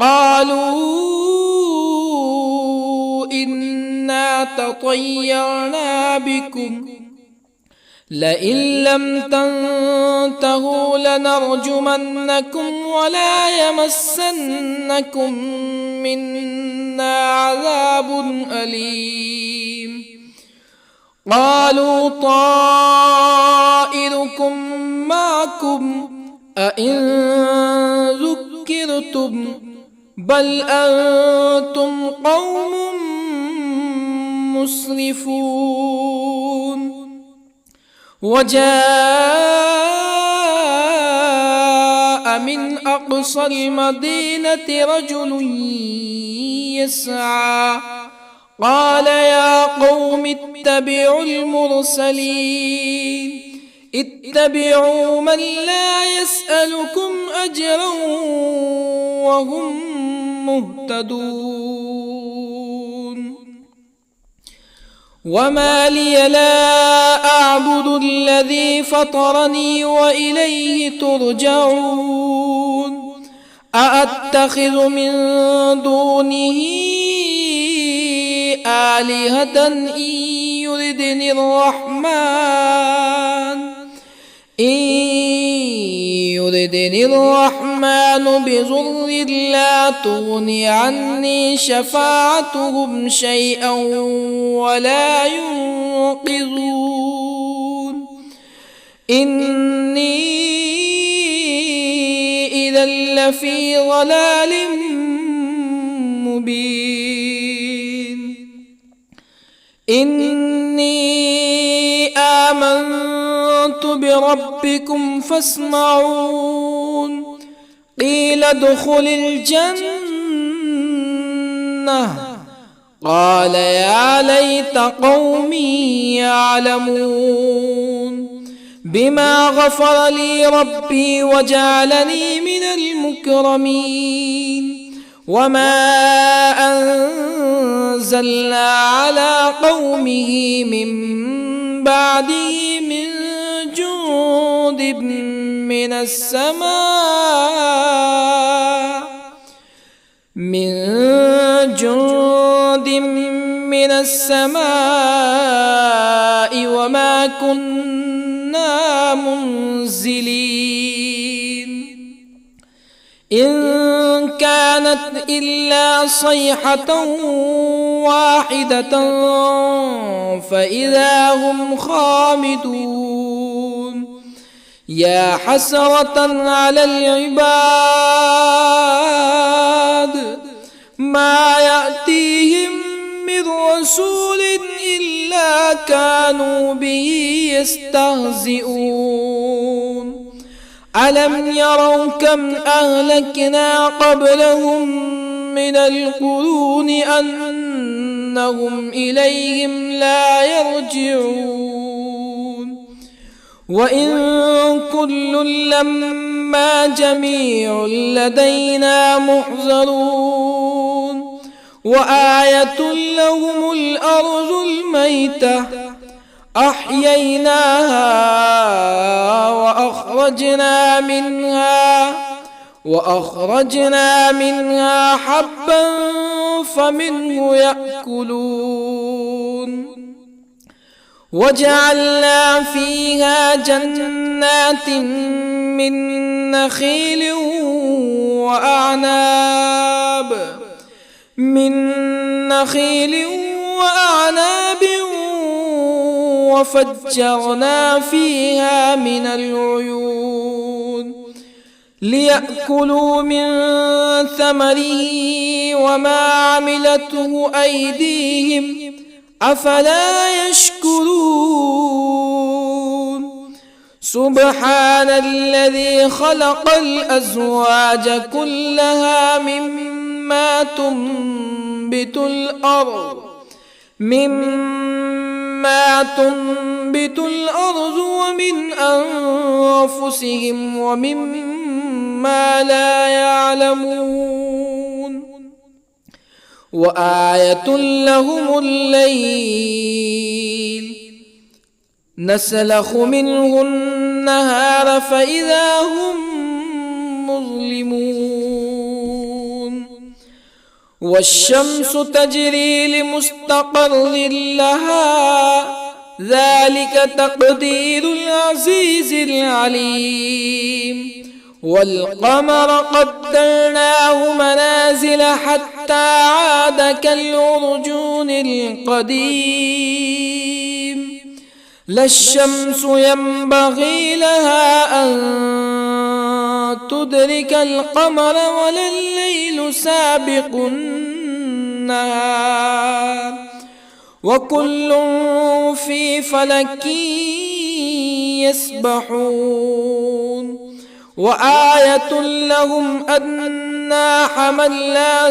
قالوا إنا تطيرنا بكم لئن لم تنتهوا لنرجمنكم ولا يمسنكم منا عذاب أليم قالوا طائركم معكم أئن ذكرتم بل أنتم قوم مسرفون وجاء من أقصى المدينة رجل يسعى قال يا قوم اتبعوا المرسلين اتبعوا من لا يسألكم أجرا وهم مهتدون وما لي لا أعبد الذي فطرني وإليه ترجعون أأتخذ من دونه آلهة إن يردني الرحمن بضر لا تغني عني شفاعتهم شيئا ولا ينقذون إني إذا لفي ضلال مبين إني آمنت بربكم فاسمعون قيل ادخل الجنة قال يا ليت قومي يعلمون بما غفر لي ربي وجعلني من المكرمين وما أنزلنا على قومه من بعده من جند من السماء وما كنا منزلين إن كانت إلا صيحة واحدة فإذا هم خامدون يا حسرة على العباد ما يأتيهم من رسول إلا كانوا به يستهزئون ألم يروا كم أهلكنا قبلهم من القرون أنهم إليهم لا يرجعون وإن كل لما جميع لدينا محضرون وآية لهم الأرض الميتة أحييناها وأخرجنا منها حبا فمنه يأكلون وجعلنا فيها جنات من نخيل وأعناب وفجرنا فيها من العيون ليأكلوا من ثمره وما عملته أيديهم أفلا يشكرون سبحان الذي خلق الأزواج كلها مما تنبت الأرض ومن أنفسهم ومما لا يعلمون وآية لهم الليل نسلخ منه النهار فإذا هم مظلمون والشمس تجري لمستقر لها ذلك تقدير العزيز العليم والقمر قدرناه منازل حتى عاد كالعرجون القديم لا الشمس ينبغي لها أن تدرك القمر ولا الليل سابق النهار وكل في فلك يسبحون وآية لهم أنا حملنا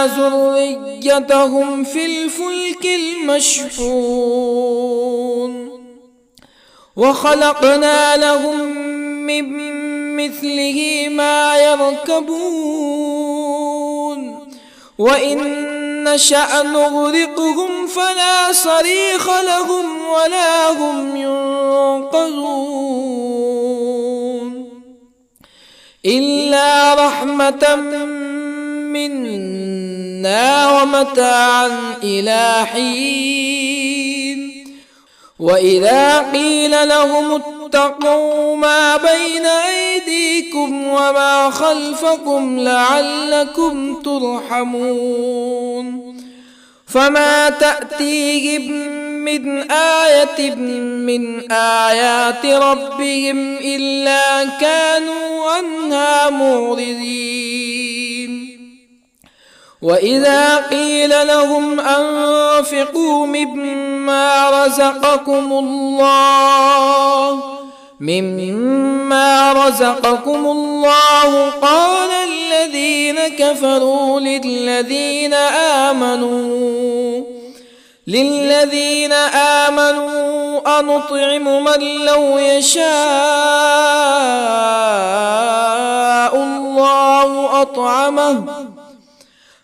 ذريتهم في الفلك المشحون وخلقنا لهم من مثله ما يركبون وإن نشأ نغرقهم فلا صريخ لهم ولا هم ينقذون إلا رحمة منا ومتاعا إلى حين وإذا قيل لهم اتقوا ما بين أيديكم وما خلفكم لعلكم ترحمون فما تأتيهم من آية من آيات ربهم إلا كانوا عنها معرضين وإذا قيل لهم أنفقوا مما رزقكم الله قال الذين كفروا للذين آمنوا أنطعم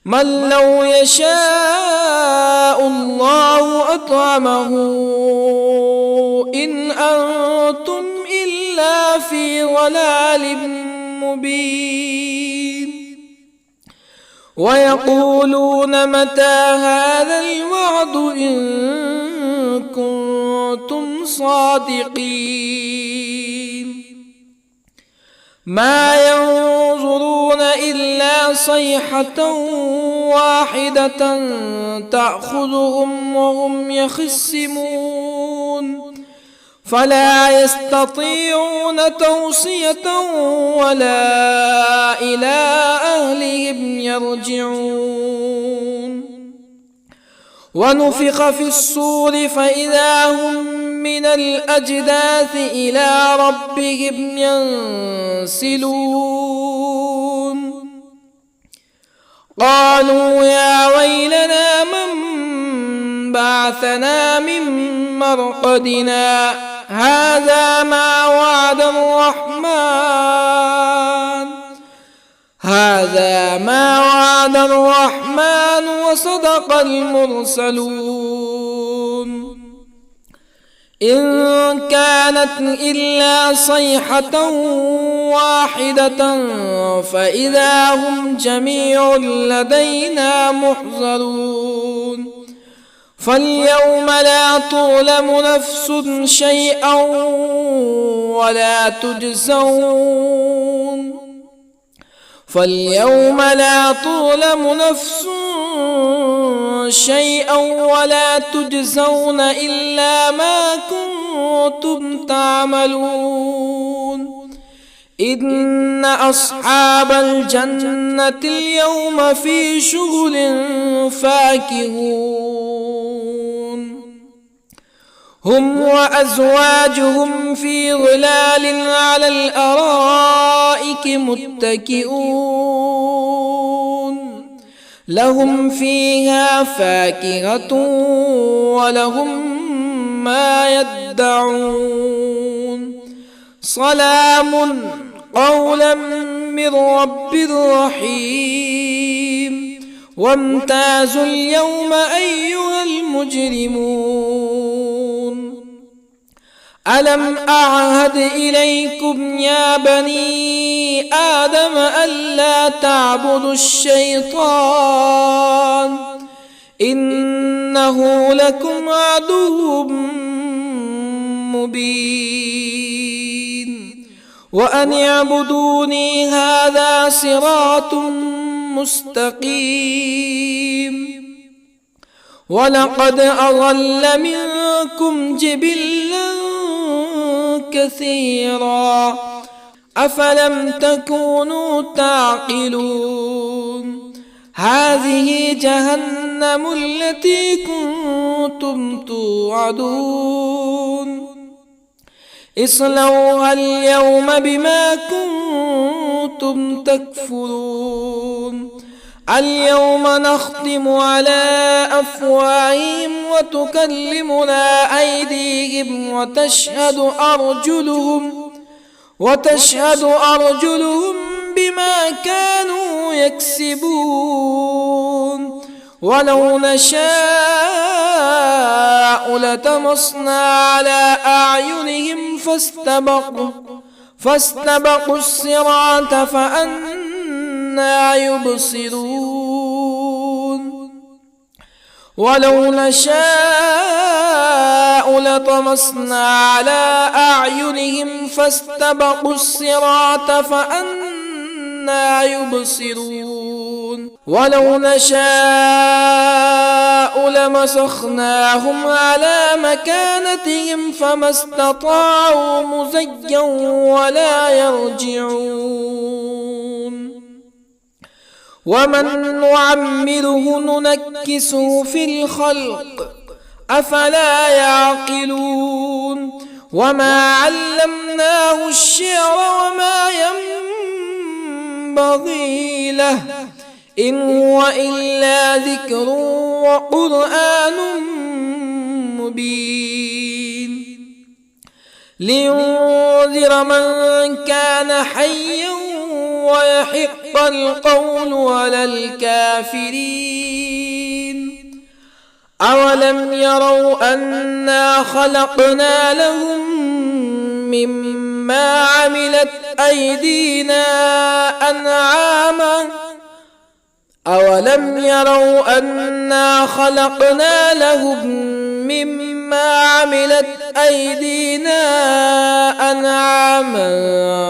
من لو يشاء الله أطعمه إن أنتم إلا في ضلال مبين ويقولون متى هذا الوعد إن كنتم صادقين ما ينظرون إلا صيحة واحدة تأخذهم وهم يخصمون فلا يستطيعون توصية ولا إلى أهلهم يرجعون ونفخ في الصور فإذا هم من الأجداث إلى ربهم ينسلون قالوا يا ويلنا من بعثنا من مرقدنا هذا ما وعد الرحمن وصدق المرسلون إن كانت إلا صيحة واحدة فإذا هم جميع لدينا محضرون فاليوم لا تظلم نفس شيئا ولا تجزون إلا ما كنتم تعملون إن أصحاب الجنة اليوم في شغل فاكهون هم وأزواجهم في ظلال على الأرائك متكئون لهم فيها فاكهة ولهم ما يدعون سلام قولا من رب رحيم وامتازوا اليوم أيها المجرمون ألم أعهد إليكم يا بني آدم ألا تعبدوا الشيطان إنه لكم عدو مبين وأن اعبدوني هذا صراط مستقيم ولقد أضل منكم جبلا كثيرا أفلم تكونوا تعقلون هذه جهنم التي كنتم توعدون اصلوها اليوم بما كنتم تكفرون اليوم نختم على أفواههم وتكلمنا أيديهم وتشهد أرجلهم بما كانوا يكسبون ولو نشاء لطمسنا على أعينهم فاستبقوا الصراط فأنى يبصرون ولو نشاء لطمسنا على أعينهم فاستبقوا الصراط فأنى يبصرون ولو نشاء لمسخناهم على مكانتهم فما استطاعوا مزيا ولا يرجعون ومن نعمره ننكسه في الخلق أفلا يعقلون وما علمناه الشعر وما ينبغي له إن هو إلا ذكر وقرآن مبين لينذر من كان حيا ويحق القول على الكافرين أولم يروا أنا خلقنا لهم مما عملت أيدينا أنعاما أولم يروا أنا خلقنا لهم مما عملت أيدينا أنعاما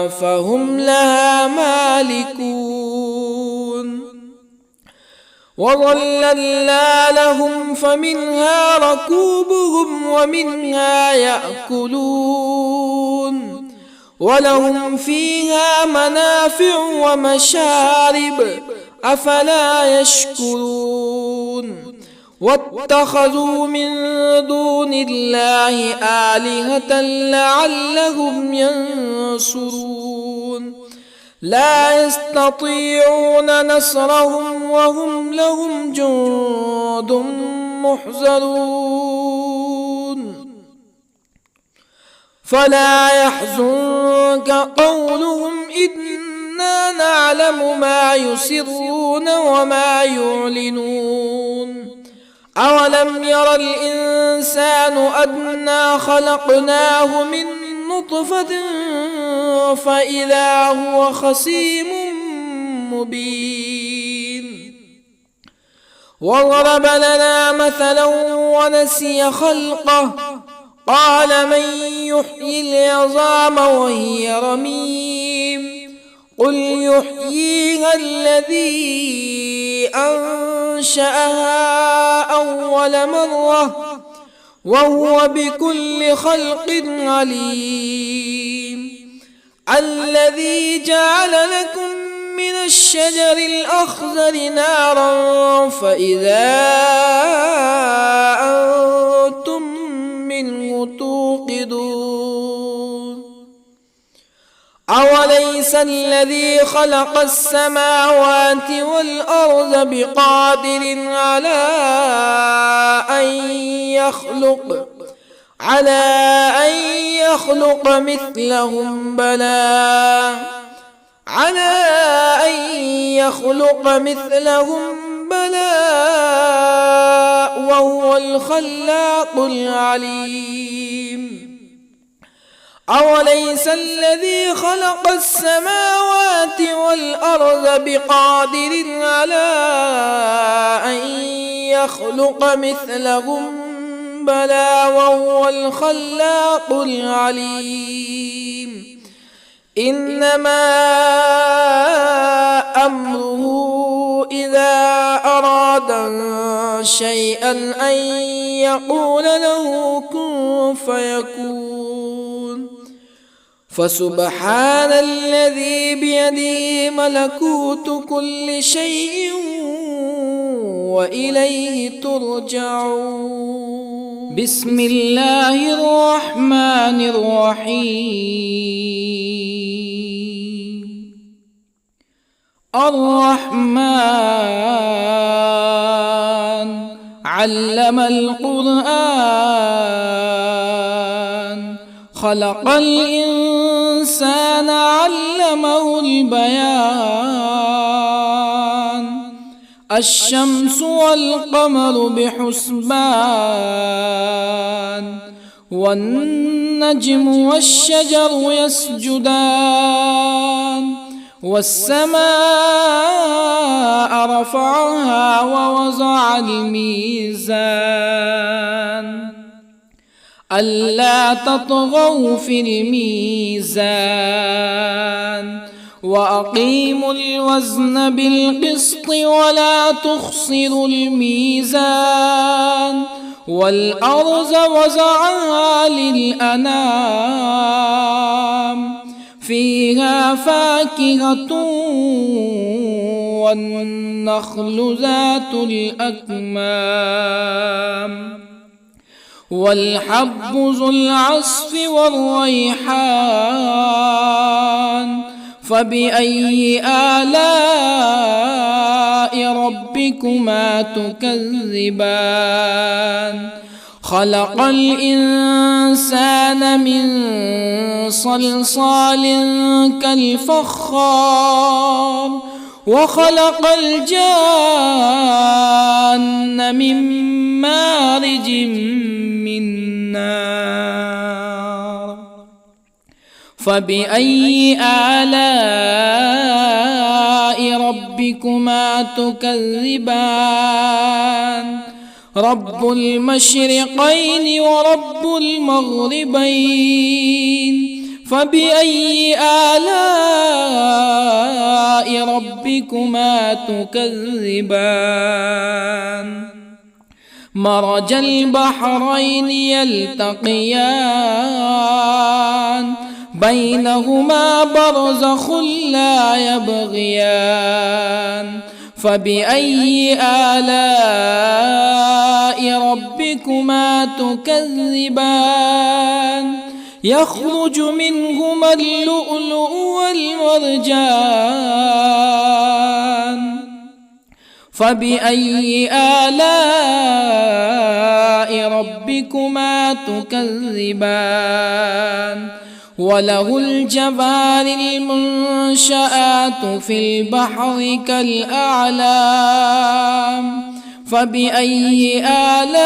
فهم لها مالكون وظللنا لهم فمنها ركوبهم ومنها يأكلون ولهم فيها منافع ومشارب أفلا يشكرون واتخذوا من دون الله آلهة لعلهم ينصرون لا يستطيعون نصرهم وهم لهم جند محضرون فلا يحزنك قولهم إنا نعلم ما يسرون وما يعلنون أولم ير الإنسان أنا خلقناه من نطفة فإذا هو خصيم مبين وضرب لنا مثلا ونسي خلقه قال من يحيي العظام وهي رميم قل يحييها الذي أنشأها أول مرة وهو بكل خلق عليم الذي جعل لكم من الشجر الأخضر نارا فإذا أنتم منه توقدون أوليس الذي خلق السماوات والأرض بقادر على أن يخلق مثلهم بلى وهو الخلاق العليم أوليس الذي خلق السماوات والأرض بقادر على أن يخلق مثلهم بلى وهو الخلاق العليم إنما أمره إذا أراد شيئا أن يقول له كن فيكون فسبحان الذي بيده ملكوت كل شيء وإليه ترجعون. بسم الله الرحمن الرحيم. الرحمن علم القرآن خلق الإنسان علمه البيان الشمس والقمر بحسبان والنجم والشجر يسجدان والسماء رفعها ووضع الميزان ألا تطغوا في الميزان وأقيموا الوزن بالقسط ولا تخسروا الميزان والأرض وضعها للأنام فيها فاكهة والنخل ذات الأكمام والحب ذو العصف والريحان فبأي آلاء ربكما تكذبان خلق الإنسان من صلصال كالفخار وخلق الجان من مارج من نار فبأي آلاء ربكما تكذبان رب المشرقين ورب المغربين فبأي آلاء ربكما تكذبان مرج البحرين يلتقيان بينهما برزخ لا يبغيان فبأي آلاء ربكما تكذبان يخرج منهما اللؤلؤ والمرجان فبأي آلاء ربكما تكذبان وله الجوار المنشآت في البحر كالأعلام فبأي آلاء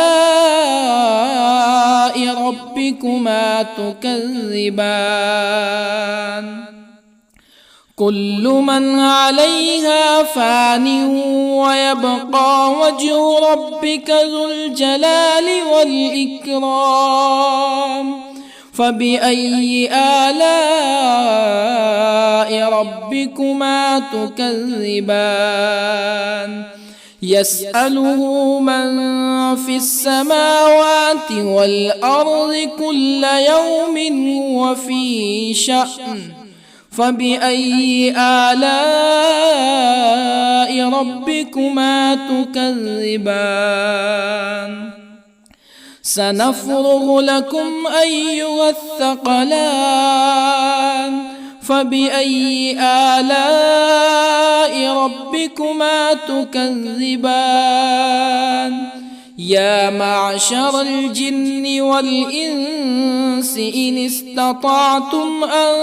ربكما تكذبان كل من عليها فان ويبقى وجه ربك ذو الجلال والإكرام فبأي آلاء ربكما تكذبان يسأله من في السماوات والأرض كل يوم هو في شأن فبأي آلاء ربكما تكذبان سنفرغ لكم أيها الثقلان فبأي آلاء ربكما تكذبان يا معشر الجن والإنس إن استطعتم أن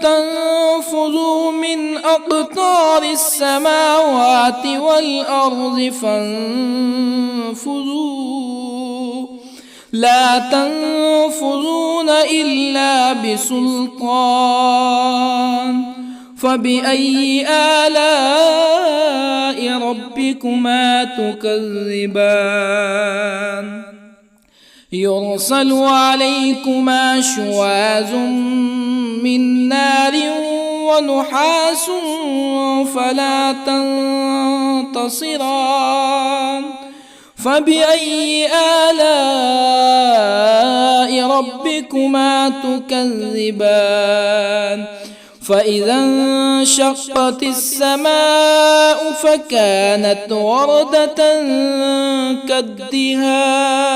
تنفذوا من أقطار السماوات والأرض فانفذوا لا تنفذون إلا بسلطان فبأي آلاء ربكما تكذبان يرسل عليكما شواظ من نار ونحاس فلا تنتصران فبأي آلاء ربكما تكذبان فإذا انشقت السماء فكانت وردة كالدهان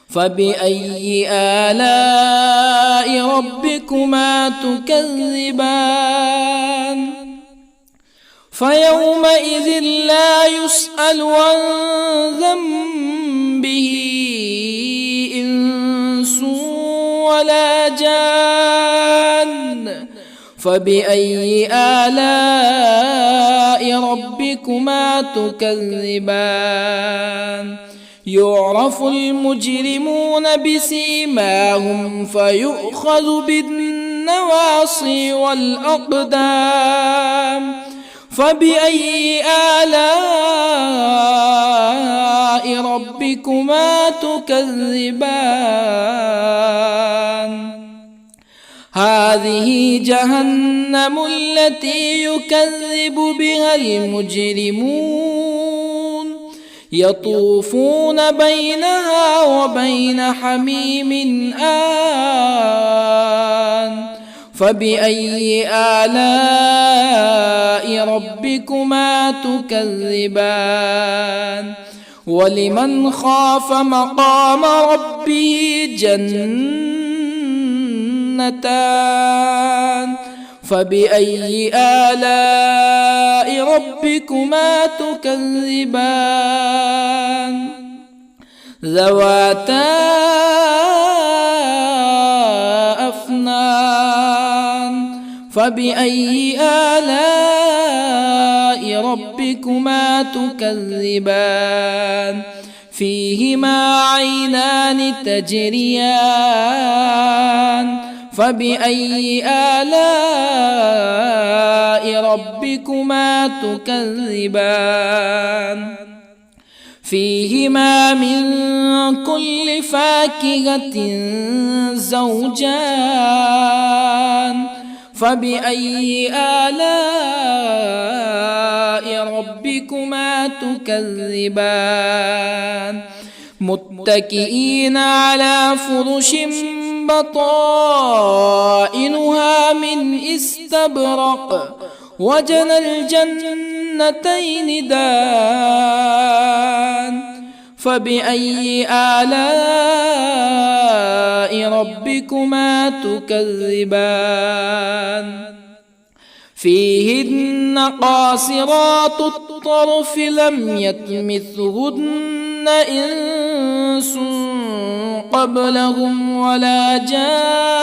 فبأي آلاء ربكما تكذبان فيومئذ لا يسأل عن ذنبه إنس ولا جان فبأي آلاء ربكما تكذبان يعرف المجرمون بسيماهم فيؤخذ بالنواصي والأقدام فبأي آلاء ربكما تكذبان هذه جهنم التي يكذب بها المجرمون يطوفون بينها وبين حميم آن فبأي آلاء ربكما تكذبان ولمن خاف مقام ربه جنتان فبأي آلاء ربكما تكذبان ذواتا أفنان فبأي آلاء ربكما تكذبان فيهما عينان تجريان فبأي آلاء ربكما تكذبان فيهما من كل فاكهة زوجان فبأي آلاء ربكما تكذبان متكئين على فرش بطائنها من استبرق وجنى الجنتين دان فبأي آلاء ربكما تكذبان فيهن قاصرات الطرف لم يطمثهن إنس قبلهم ولا جان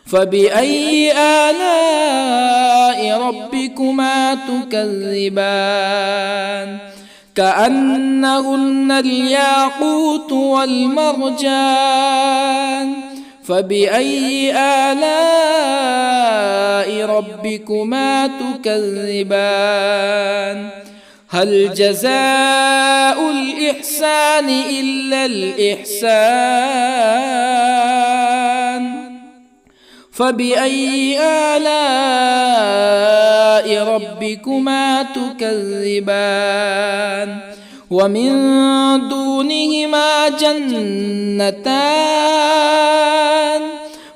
فبأي آلاء ربكما تكذبان كأنهن الياقوت والمرجان فبأي آلاء ربكما تكذبان هل جزاء الإحسان إلا الإحسان فبأي آلاء ربكما تكذبان ومن دونهما جنتان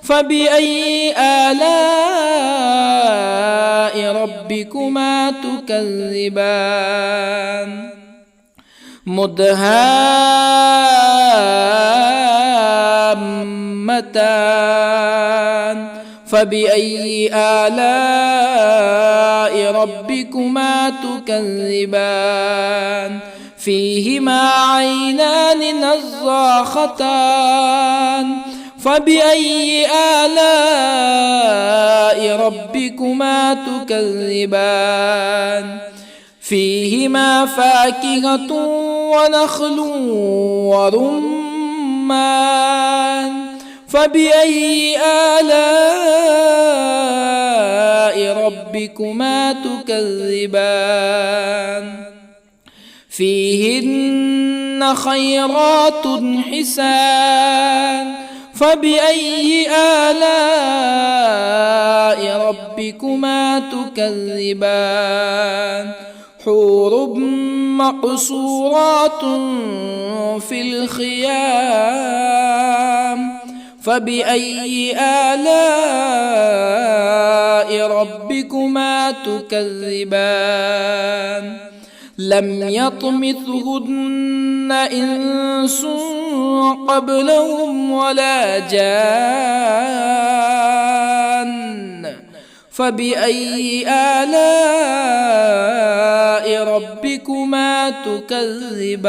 فبأي آلاء ربكما تكذبان مدهامتان فبأي آلاء ربكما تكذبان فيهما عينان نضاختان فبأي آلاء ربكما تكذبان فيهما فاكهة ونخل ورمان فبأي آلاء ربكما تكذبان فيهن خيرات حسان فبأي آلاء ربكما تكذبان حور مقصورات في الخيام فبأي آلاء ربكما تكذبان لم يطمثهن إنس قبلهم ولا جان فبأي آلاء ربكما تكذبان